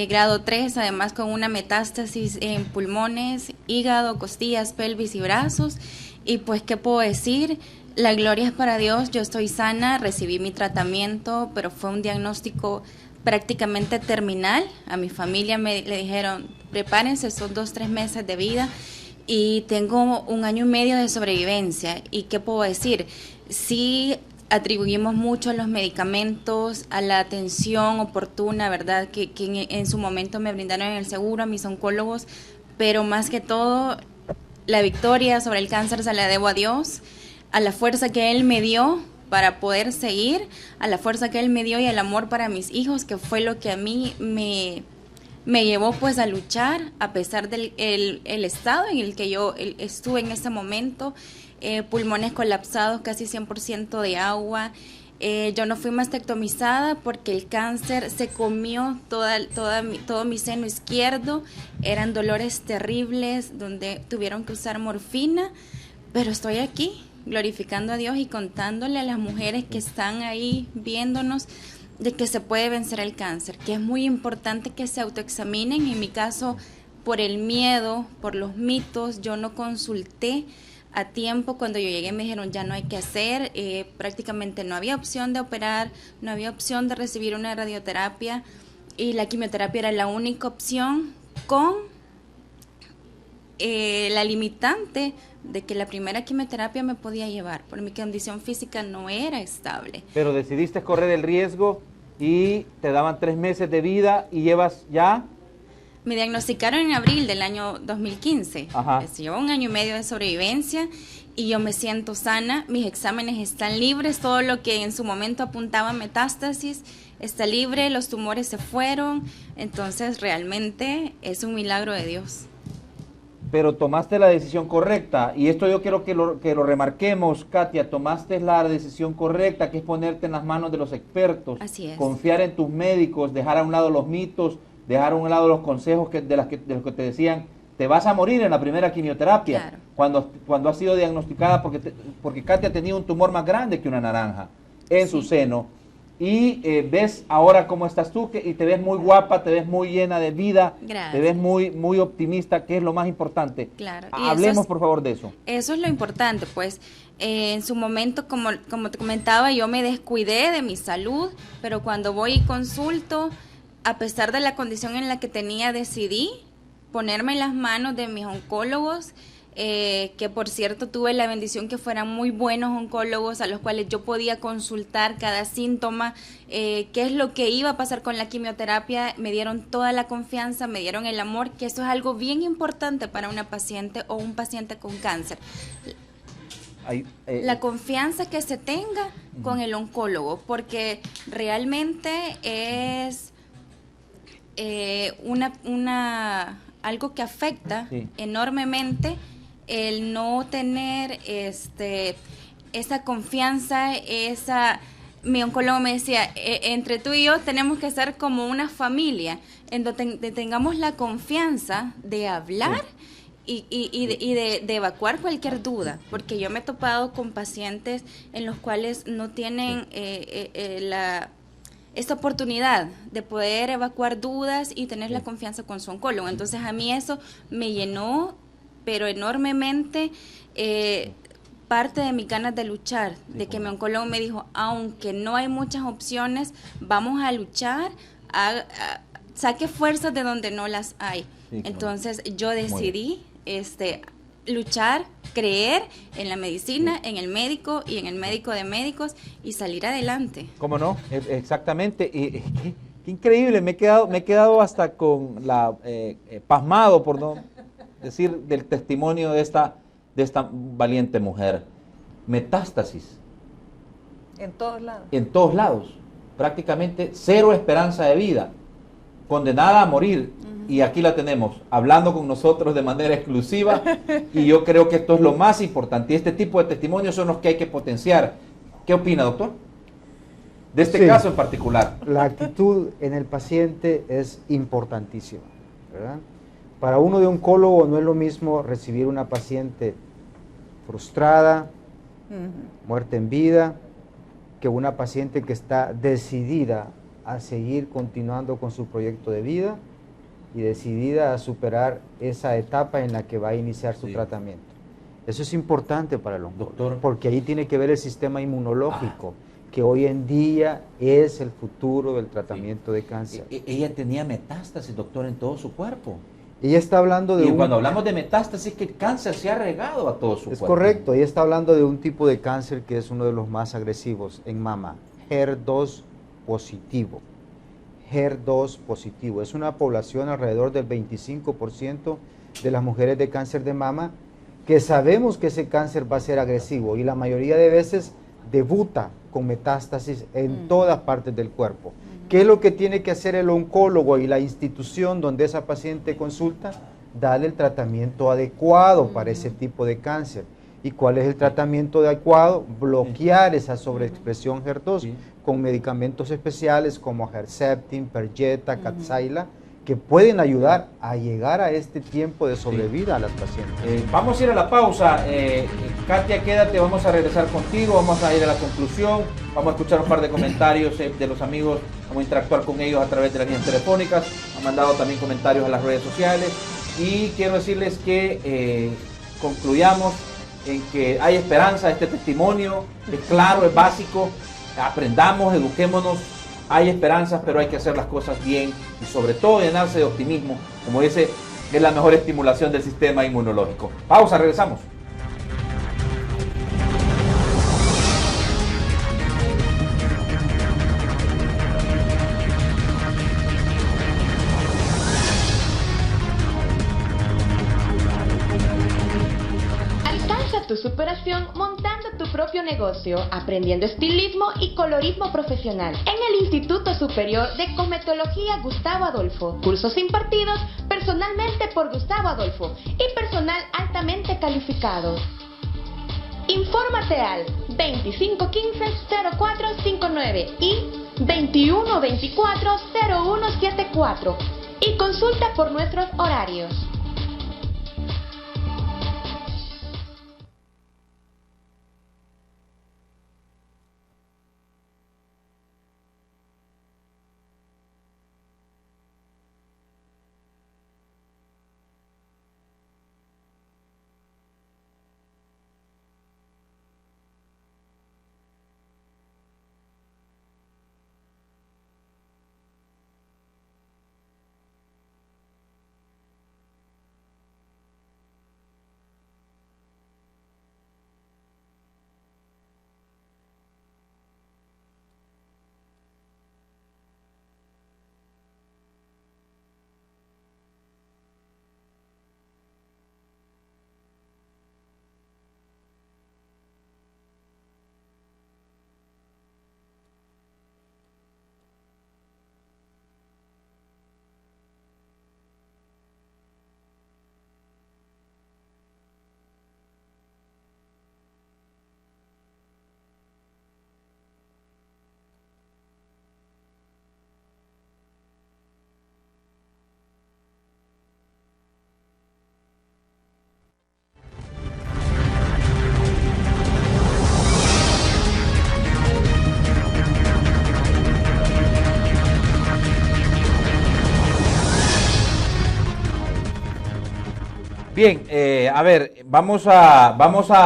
grado 3, además con una metástasis en pulmones, hígado, costillas, pelvis y brazos. Y pues, ¿qué puedo decir? La gloria es para Dios, yo estoy sana, recibí mi tratamiento, pero fue un diagnóstico prácticamente terminal. A mi familia le dijeron, prepárense, son 2-3 meses de vida. y tengo 1 año y medio de sobrevivencia. ¿Y qué puedo decir? Sí atribuimos mucho a los medicamentos, a la atención oportuna, ¿verdad? Que en su momento me brindaron en el seguro, a mis oncólogos, pero más que todo, la victoria sobre el cáncer se la debo a Dios, a la fuerza que Él me dio para poder seguir, a la fuerza que Él me dio y al amor para mis hijos, que fue lo que a mí me llevó pues a luchar, a pesar del el estado en el que yo estuve en ese momento, pulmones colapsados, casi 100% de agua. Yo no fui mastectomizada porque el cáncer se comió todo mi seno izquierdo. Eran dolores terribles donde tuvieron que usar morfina, pero estoy aquí glorificando a Dios y contándole a las mujeres que están ahí viéndonos de que se puede vencer el cáncer, que es muy importante que se autoexaminen. En mi caso, por el miedo, por los mitos, yo no consulté a tiempo. Cuando yo llegué me dijeron ya no hay que hacer, prácticamente no había opción de operar, no había opción de recibir una radioterapia y la quimioterapia era la única opción, con la limitante de que la primera quimioterapia me podía llevar, porque mi condición física no era estable. Pero decidiste correr el riesgo y te daban 3 meses de vida y llevas ya... Me diagnosticaron en abril del año 2015. Ajá. Llevo 1 año y medio de sobrevivencia y yo me siento sana. Mis exámenes están libres. Todo lo que en su momento apuntaba a metástasis está libre. Los tumores se fueron. Entonces, realmente es un milagro de Dios. Pero tomaste la decisión correcta. Y esto yo quiero que lo remarquemos, Katia. Tomaste la decisión correcta, que es ponerte en las manos de los expertos. Así es. Confiar en tus médicos, dejar a un lado los mitos, dejar a un lado los consejos de los que te decían, te vas a morir en la primera quimioterapia, claro, cuando has sido diagnosticada, porque Katia tenía un tumor más grande que una naranja en su seno, y ves ahora cómo estás tú, y te ves muy guapa, te ves muy llena de vida, gracias, te ves muy optimista, que es lo más importante. Claro. Hablemos por favor de eso. Eso es lo importante, pues. En su momento, como te comentaba, yo me descuidé de mi salud, pero cuando voy y consulto, a pesar de la condición en la que tenía, decidí ponerme en las manos de mis oncólogos, que por cierto tuve la bendición que fueran muy buenos oncólogos a los cuales yo podía consultar cada síntoma, qué es lo que iba a pasar con la quimioterapia. Me dieron toda la confianza, me dieron el amor, que eso es algo bien importante para una paciente o un paciente con cáncer. La confianza que se tenga con el oncólogo, porque realmente es algo que afecta enormemente el no tener esa confianza, mi oncólogo me decía, entre tú y yo tenemos que ser como una familia, en donde tengamos la confianza de hablar y de evacuar cualquier duda, porque yo me he topado con pacientes en los cuales no tienen esta oportunidad de poder evacuar dudas y tener la confianza con su oncólogo. Entonces a mí eso me llenó, pero enormemente, parte de mis ganas de luchar, de que mi oncólogo me dijo, aunque no hay muchas opciones, vamos a luchar, saque fuerzas de donde no las hay. Entonces yo decidí luchar, creer en la medicina, en el médico y en el médico de médicos y salir adelante. ¿Cómo no? Exactamente. Y qué increíble, me he quedado hasta con pasmado, por no decir, del testimonio de esta valiente mujer. Metástasis. En todos lados. En todos lados. Prácticamente 0 esperanza de vida. Condenada a morir. Y aquí la tenemos, hablando con nosotros de manera exclusiva, y yo creo que esto es lo más importante, y este tipo de testimonios son los que hay que potenciar. ¿Qué opina, doctor? De este caso en particular. La actitud en el paciente es importantísima, ¿verdad? Para uno de oncólogo no es lo mismo recibir una paciente frustrada, muerta en vida, que una paciente que está decidida a seguir continuando con su proyecto de vida y decidida a superar esa etapa en la que va a iniciar su tratamiento. Eso es importante para el oncólogo, doctor, porque ahí tiene que ver el sistema inmunológico, que hoy en día es el futuro del tratamiento de cáncer. Ella tenía metástasis, doctor, en todo su cuerpo. Ella está hablando de Y cuando hablamos de metástasis, que el cáncer se ha regado a todo su cuerpo. Es correcto, ella está hablando de un tipo de cáncer que es uno de los más agresivos en mama, HER2 positivo. HER2 positivo. Es una población alrededor del 25% de las mujeres de cáncer de mama que sabemos que ese cáncer va a ser agresivo y la mayoría de veces debuta con metástasis en todas partes del cuerpo. ¿Qué es lo que tiene que hacer el oncólogo y la institución donde esa paciente consulta? Darle el tratamiento adecuado para ese tipo de cáncer. ¿Y cuál es el tratamiento adecuado? Bloquear esa sobreexpresión HER2 con medicamentos especiales como Herceptin, Perjeta, Kadcyla, que pueden ayudar a llegar a este tiempo de sobrevida a las pacientes. Vamos a ir a la pausa. Katia, quédate, vamos a regresar contigo, vamos a ir a la conclusión, vamos a escuchar un par de comentarios de los amigos, vamos a interactuar con ellos a través de las líneas telefónicas, han mandado también comentarios a las redes sociales y quiero decirles que concluyamos en que hay esperanza. Este testimonio es claro, es básico, aprendamos, eduquémonos. Hay esperanzas, pero hay que hacer las cosas bien y sobre todo llenarse de optimismo. Como dice, es la mejor estimulación del sistema inmunológico. Pausa, regresamos. Tu superación montando tu propio negocio, aprendiendo estilismo y colorismo profesional en el Instituto Superior de Cosmetología Gustavo Adolfo. Cursos impartidos personalmente por Gustavo Adolfo y personal altamente calificado. Infórmate al 2515-0459 y 2124-0174 y consulta por nuestros horarios. Bien, a ver, vamos a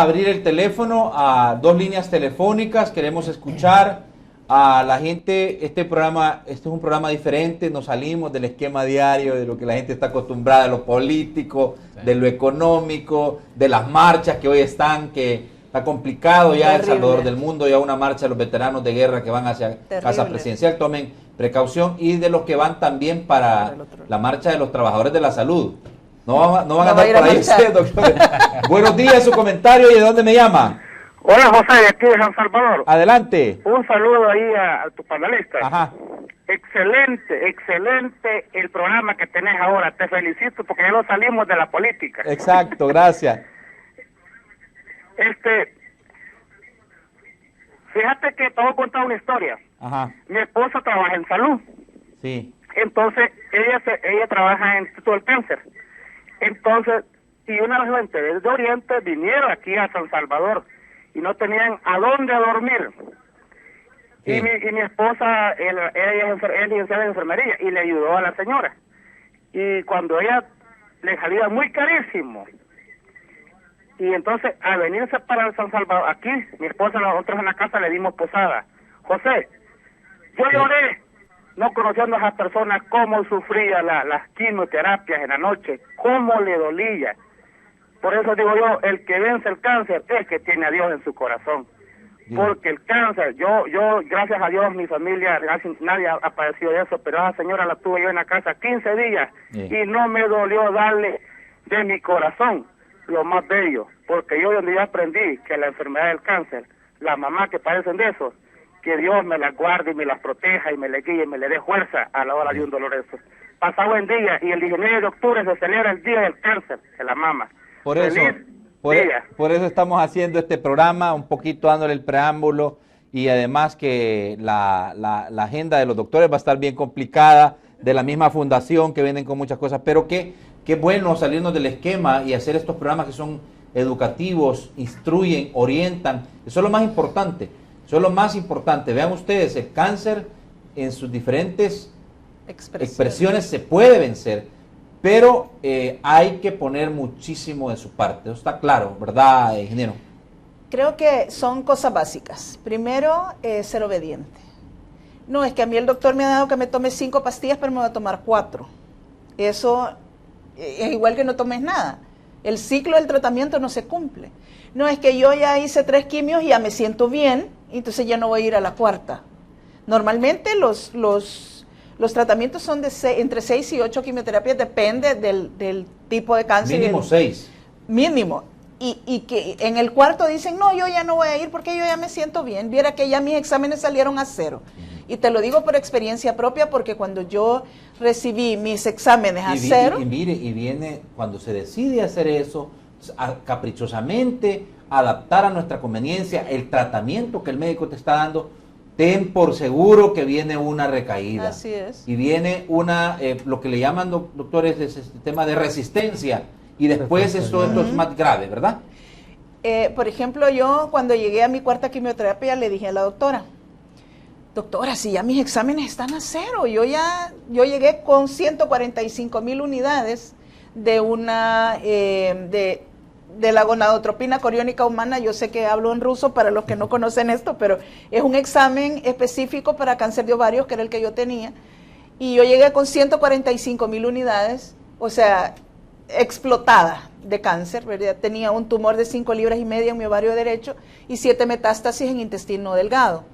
abrir el teléfono a 2 líneas telefónicas. Queremos escuchar a la gente. Este es un programa diferente, nos salimos del esquema diario, de lo que la gente está acostumbrada, de lo político, de lo económico, de las marchas que hoy están, que está complicado ya El Salvador del mundo, ya una marcha de los veteranos de guerra que van hacia Casa Presidencial, tomen precaución, y de los que van también para la marcha de los trabajadores de la salud. No van a andar por ahí ustedes, doctor. Buenos días, su comentario, y ¿de dónde me llama? Hola, José, de aquí de San Salvador. Adelante. Un saludo ahí a tus panelistas. Ajá. Excelente, excelente el programa que tenés ahora. Te felicito porque ya lo salimos de la política. Exacto, gracias. Fíjate que te voy a contar una historia. Ajá. Mi esposa trabaja en salud. Sí. Entonces, ella trabaja en el Instituto del Cáncer. Entonces, y una gente desde Oriente vinieron aquí a San Salvador y no tenían a dónde dormir. Sí. Y mi esposa, ella es licenciada en enfermería y le ayudó a la señora. Y cuando ella le salía muy carísimo, y entonces a venirse para San Salvador, aquí, mi esposa, nosotros en la casa le dimos posada. José, yo lloré no conociendo a esa persona cómo sufría las quimioterapias en la noche, cómo le dolía. Por eso digo yo, el que vence el cáncer es que tiene a Dios en su corazón. Porque el cáncer, yo gracias a Dios, mi familia, nadie ha padecido de eso, pero a esa señora la tuve yo en la casa 15 días y no me dolió darle de mi corazón lo más bello, porque yo donde yo aprendí que la enfermedad del cáncer, las mamás que padecen de eso, que Dios me las guarde y me las proteja y me le guíe y me le dé fuerza a la hora de un dolor de eso. Pasa buen día y el 19 de octubre se celebra el Día del Cáncer de la Mama. Por eso estamos haciendo este programa, un poquito dándole el preámbulo, y además que la agenda de los doctores va a estar bien complicada, de la misma fundación que vienen con muchas cosas, pero qué bueno salirnos del esquema y hacer estos programas que son educativos, instruyen, orientan. Eso es lo más importante, eso es lo más importante. Vean ustedes, el cáncer en sus diferentes expresiones se puede vencer, pero hay que poner muchísimo de su parte. Eso está claro, ¿verdad, ingeniero? Creo que son cosas básicas. Primero, ser obediente. No, es que a mí el doctor me ha dado que me tome 5 pastillas, pero me voy a tomar 4. Eso es igual que no tomes nada. El ciclo del tratamiento no se cumple. No, es que yo ya hice 3 quimios y ya me siento bien, entonces ya no voy a ir a la 4ª. Normalmente los tratamientos son de entre 6 y 8 quimioterapias, depende del tipo de cáncer. Mínimo 6. Mínimo. Y que en el 4º dicen, no, yo ya no voy a ir porque yo ya me siento bien. Viera que ya mis exámenes salieron a 0. Y te lo digo por experiencia propia, porque cuando yo recibí mis exámenes a 0... Y mire, y viene, cuando se decide hacer eso, caprichosamente, adaptar a nuestra conveniencia el tratamiento que el médico te está dando, ten por seguro que viene una recaída. Así es. Y viene lo que le llaman, doctores, es este tema de resistencia. Y después esto es más grave, ¿verdad? Por ejemplo, yo cuando llegué a mi 4ª quimioterapia le dije a la doctora, si ya mis exámenes están a 0, yo llegué con 145,000 unidades de la gonadotropina coriónica humana. Yo sé que hablo en ruso para los que no conocen esto, pero es un examen específico para cáncer de ovarios, que era el que yo tenía, y yo llegué con 145,000 unidades, o sea, explotada de cáncer, ¿verdad? Tenía un tumor de 5,5 libras en mi ovario derecho y 7 metástasis en intestino delgado.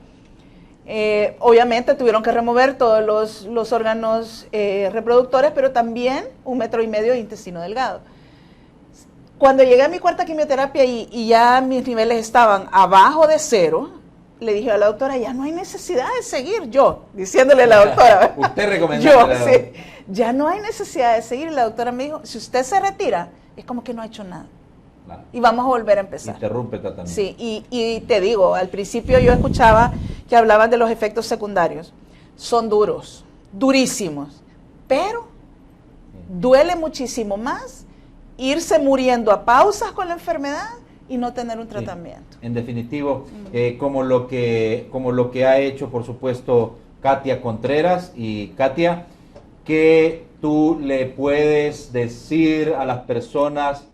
Obviamente tuvieron que remover todos los órganos reproductores, pero también 1,5 metros de intestino delgado. Cuando llegué a mi 4ª quimioterapia y ya mis niveles estaban abajo de 0, le dije a la doctora, ya no hay necesidad de seguir. Yo, diciéndole a la doctora. Usted recomendó. Sí, ya no hay necesidad de seguir. Y la doctora me dijo, si usted se retira, es como que no ha hecho nada. Claro. Y vamos a volver a empezar. Interrumpe el tratamiento. Sí, y te digo, al principio yo escuchaba que hablaban de los efectos secundarios. Son duros, durísimos, pero duele muchísimo más irse muriendo a pausas con la enfermedad y no tener un tratamiento. En definitivo, como lo que ha hecho, por supuesto, Katia Contreras. Y Katia, ¿qué tú le puedes decir a las personas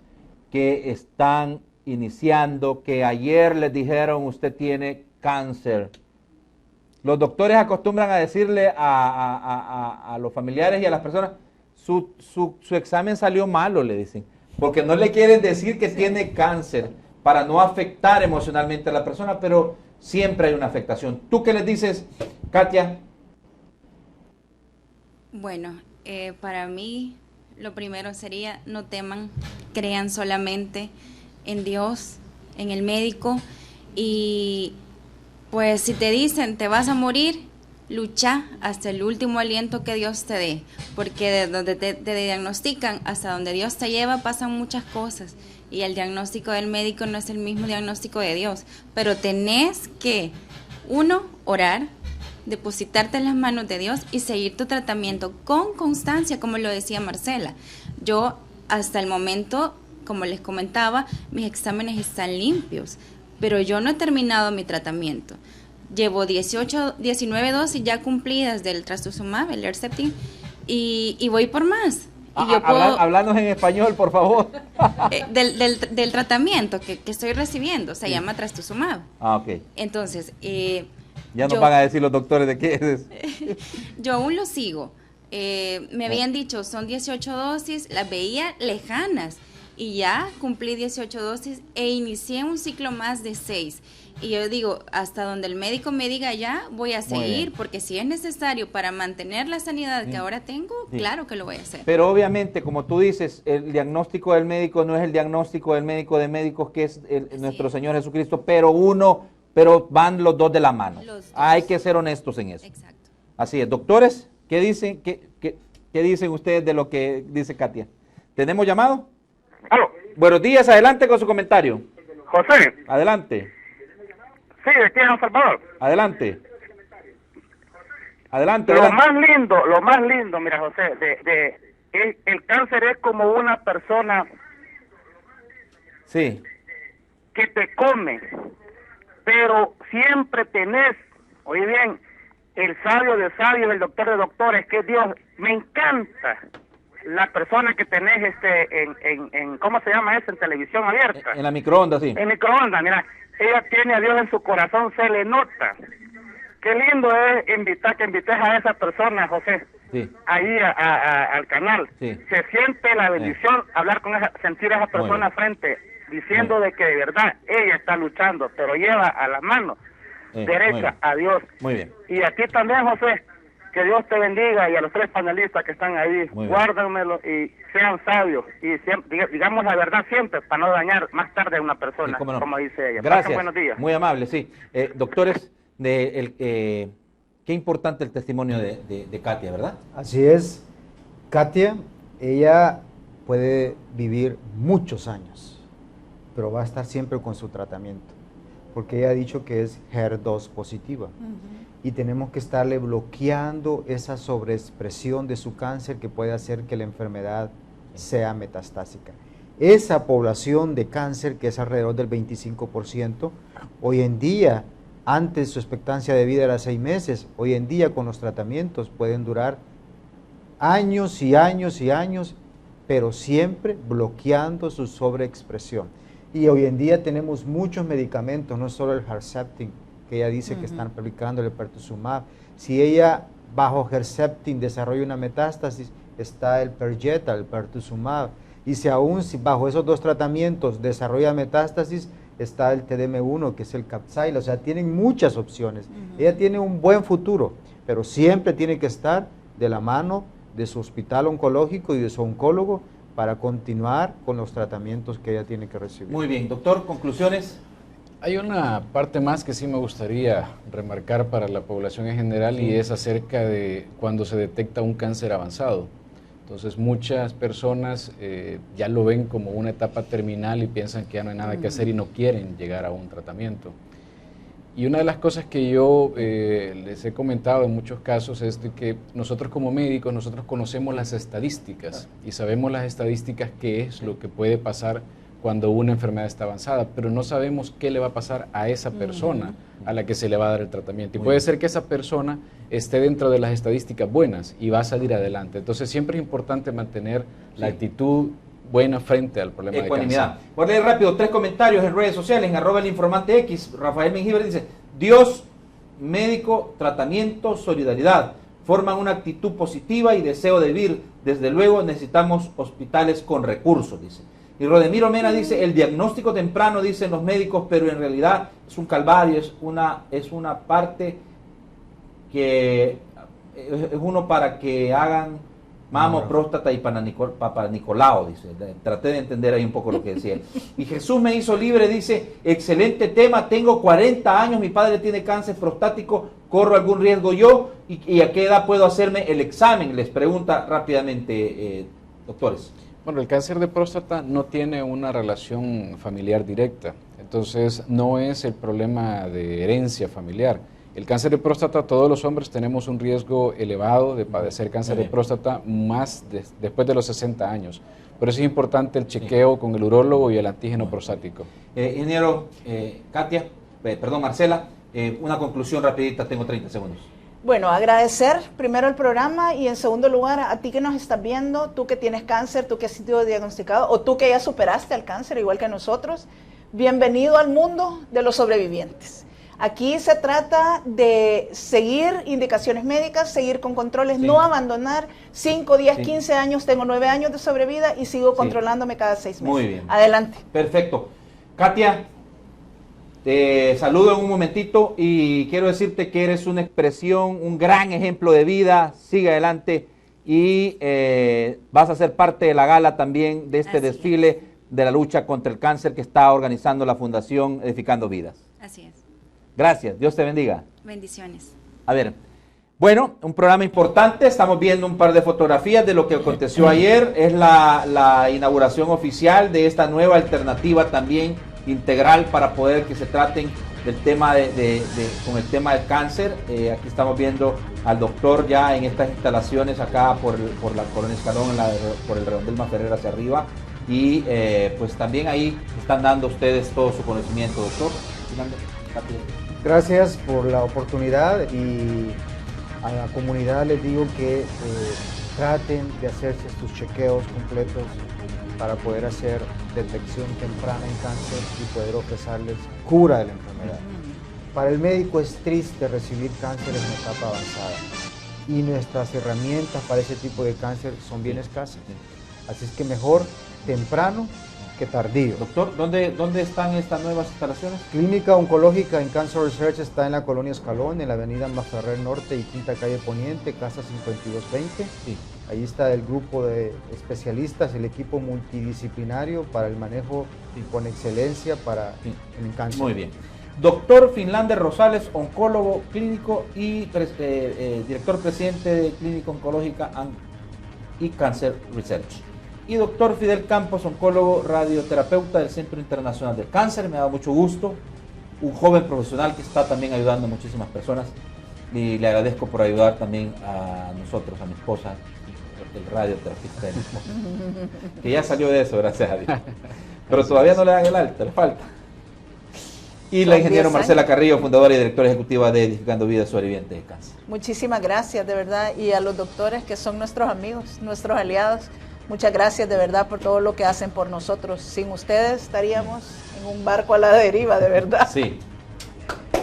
que están iniciando, que ayer les dijeron usted tiene cáncer? Los doctores acostumbran a decirle a los familiares y a las personas, su examen salió malo, le dicen, porque no le quieren decir que tiene cáncer para no afectar emocionalmente a la persona, pero siempre hay una afectación. ¿Tú qué les dices, Katia? Bueno, para mí lo primero sería no teman, crean solamente en Dios, en el médico, y pues si te dicen te vas a morir, lucha hasta el último aliento que Dios te dé, porque de donde te diagnostican hasta donde Dios te lleva pasan muchas cosas, y el diagnóstico del médico no es el mismo diagnóstico de Dios, pero tenés que, uno, orar, depositarte en las manos de Dios y seguir tu tratamiento con constancia, como lo decía Marcela. Yo hasta el momento, como les comentaba, mis exámenes están limpios, pero yo no he terminado mi tratamiento. Llevo 19 dosis ya cumplidas del trastuzumab, el Herceptin, y voy por más. Y yo Háblanos en español, por favor. Del tratamiento que estoy recibiendo, se llama trastuzumab. Ok. Entonces, Ya nos van a decir los doctores de qué es. Yo aún lo sigo. Me habían dicho, son 18 dosis, las veía lejanas y ya cumplí 18 dosis e inicié un ciclo más de 6. Y yo digo, hasta donde el médico me diga ya, voy a seguir, porque si es necesario para mantener la sanidad que ahora tengo, claro que lo voy a hacer. Pero obviamente, como tú dices, el diagnóstico del médico no es el diagnóstico del médico de médicos, que es nuestro Señor Jesucristo, pero van los dos de la mano. Hay que ser honestos en eso. Exacto. Así es. Doctores, ¿qué dicen, qué dicen ustedes de lo que dice Katia? ¿Tenemos llamado? Aló. Buenos días, adelante con su comentario. José. Adelante. Sí, de aquí en El Salvador. Adelante. Adelante. Lo más lindo, mira, José, el cáncer es como una persona sí, que te come, pero siempre tenés, oye bien, el sabio de sabios, el doctor de doctores, que es Dios. Me encanta la persona que tenés en ¿cómo se llama eso? En televisión abierta. En la microondas, sí. En microondas, mira, ella tiene a Dios en su corazón, se le nota. Qué lindo es que invites a esa persona, José, sí, ahí al canal. Sí. Se siente la bendición hablar con sentir a esa persona frente, diciendo de que de verdad ella está luchando, pero lleva a la mano derecha a Dios. Muy bien. Y a ti también, José, que Dios te bendiga, y a los tres panelistas que están ahí, guárdenmelo y sean sabios, y digamos la verdad siempre, para no dañar más tarde a una persona, como dice ella. Gracias. Buenos días. Muy amable, sí. Doctores, qué importante el testimonio de Katia, ¿verdad? Así es. Katia, ella puede vivir muchos años, pero va a estar siempre con su tratamiento, porque ella ha dicho que es HER2 positiva. Y tenemos que estarle bloqueando esa sobreexpresión de su cáncer que puede hacer que la enfermedad sea metastásica. Esa población de cáncer, que es alrededor del 25%, hoy en día, antes su expectancia de vida era 6 meses, hoy en día con los tratamientos pueden durar años y años y años, pero siempre bloqueando su sobreexpresión. Y hoy en día tenemos muchos medicamentos, no solo el Herceptin, que ella dice que están aplicando el pertuzumab. Si ella bajo Herceptin desarrolla una metástasis, está el Perjeta, el pertuzumab. Y si bajo esos dos tratamientos desarrolla metástasis, está el TDM1, que es el Capsayla. O sea, tienen muchas opciones. Ella tiene un buen futuro, pero siempre tiene que estar de la mano de su hospital oncológico y de su oncólogo para continuar con los tratamientos que ella tiene que recibir. Muy bien, doctor, conclusiones. Hay una parte más que sí me gustaría remarcar para la población en general, y es acerca de cuando se detecta un cáncer avanzado. Entonces muchas personas ya lo ven como una etapa terminal y piensan que ya no hay nada que hacer y no quieren llegar a un tratamiento. Y una de las cosas que yo les he comentado en muchos casos es de que nosotros como médicos, nosotros conocemos las estadísticas y sabemos las estadísticas qué es lo que puede pasar cuando una enfermedad está avanzada, pero no sabemos qué le va a pasar a esa persona a la que se le va a dar el tratamiento. Y puede ser que esa persona esté dentro de las estadísticas buenas y va a salir adelante. Entonces siempre es importante mantener la actitud buena frente al problema de cáncer. Voy a leer rápido 3 comentarios en redes sociales, en @elinformantex. Rafael Mengibre dice: Dios, médico, tratamiento, solidaridad, forman una actitud positiva y deseo de vivir. Desde luego necesitamos hospitales con recursos, dice. Y Rodemiro Mena dice: el diagnóstico temprano, dicen los médicos, pero en realidad es un calvario, es una parte que es uno para que hagan mamo, próstata y para Nicolau, dice. Traté de entender ahí un poco lo que decía. Y Jesús me hizo libre, dice: excelente tema, tengo 40 años, mi padre tiene cáncer prostático, ¿corro algún riesgo yo? ¿Y a qué edad puedo hacerme el examen? Les pregunta rápidamente, doctores. Bueno, el cáncer de próstata no tiene una relación familiar directa, entonces no es el problema de herencia familiar. El cáncer de próstata, todos los hombres tenemos un riesgo elevado de padecer cáncer de próstata más después de los 60 años. Por eso es importante el chequeo con el urólogo y el antígeno prostático. Ingeniero Marcela, una conclusión rapidita, tengo 30 segundos. Bueno, agradecer primero el programa y en segundo lugar a ti que nos estás viendo, tú que tienes cáncer, tú que has sido diagnosticado o tú que ya superaste el cáncer igual que nosotros. Bienvenido al mundo de los sobrevivientes. Aquí se trata de seguir indicaciones médicas, seguir con controles, no abandonar. 5, 10, 15 años, tengo 9 años de sobrevida y sigo controlándome cada 6 meses. Muy bien. Adelante. Perfecto. Katia, te saludo en un momentito y quiero decirte que eres una expresión, un gran ejemplo de vida. Sigue adelante y vas a ser parte de la gala también de este desfile de la lucha contra el cáncer que está organizando la Fundación Edificando Vidas. Así es. Gracias, Dios te bendiga. Bendiciones. A ver, bueno, un programa importante, estamos viendo un par de fotografías de lo que aconteció ayer, es la inauguración oficial de esta nueva alternativa también integral para poder que se traten del tema con el tema del cáncer. Aquí estamos viendo al doctor ya en estas instalaciones acá por la Colonia Escalón, por el Redondel Maferrer hacia arriba, y pues también ahí están dando ustedes todo su conocimiento, doctor. Gracias por la oportunidad y a la comunidad les digo que traten de hacerse estos chequeos completos para poder hacer detección temprana en cáncer y poder ofrecerles cura de la enfermedad. Para el médico es triste recibir cáncer en una etapa avanzada y nuestras herramientas para ese tipo de cáncer son bien escasas. Así es que mejor temprano que tardío. Doctor, ¿dónde están estas nuevas instalaciones? Clínica Oncológica en Cancer Research está en la Colonia Escalón, en la avenida Maferrer Norte y Quinta Calle Poniente, casa 5220. Sí. Ahí está el grupo de especialistas, el equipo multidisciplinario para el manejo con excelencia para el cáncer. Muy bien. Doctor Finlander Rosales, oncólogo clínico y director presidente de Clínica Oncológica y Cancer Research. Y doctor Fidel Campos, oncólogo radioterapeuta del Centro Internacional del Cáncer. Me da mucho gusto. Un joven profesional que está también ayudando a muchísimas personas. Y le agradezco por ayudar también a nosotros, a mi esposa, el radioterapista de mi esposa. Que ya salió de eso, gracias a Dios. Pero todavía no le dan el alta, le falta. Y la ingeniera Marcela Carrillo, fundadora y directora ejecutiva de Edificando Vidas Sobrevivientes de Cáncer. Muchísimas gracias, de verdad. Y a los doctores que son nuestros amigos, nuestros aliados. Muchas gracias de verdad por todo lo que hacen por nosotros. Sin ustedes estaríamos en un barco a la deriva, de verdad. Sí.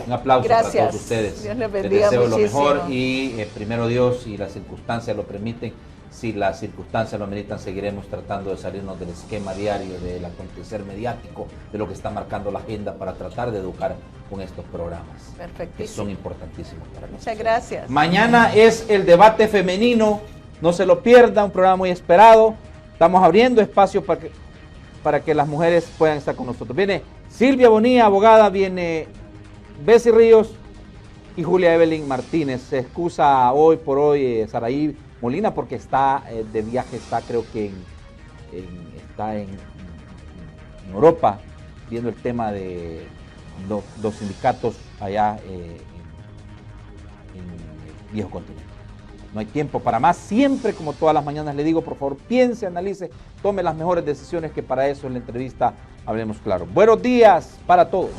Un aplauso para todos ustedes. Dios les bendiga. Les deseo muchísimo. lo mejor y primero Dios, si las circunstancias lo permiten, si las circunstancias lo meritan, seguiremos tratando de salirnos del esquema diario, del acontecer mediático, de lo que está marcando la agenda para tratar de educar con estos programas. Perfectísimo. Que son importantísimos para nosotros. Muchas gracias. Mañana es el debate femenino. No se lo pierda, un programa muy esperado. Estamos abriendo espacio para que las mujeres puedan estar con nosotros. Viene Silvia Bonilla, abogada, viene Bessie Ríos y Julia Evelyn Martínez. Se excusa hoy por hoy Saraí Molina porque está de viaje, está creo que está en Europa viendo el tema de los sindicatos allá en el viejo continente. No hay tiempo para más. Siempre, como todas las mañanas le digo, por favor, piense, analice, tome las mejores decisiones, que para eso en la entrevista Hablemos Claro. Buenos días para todos.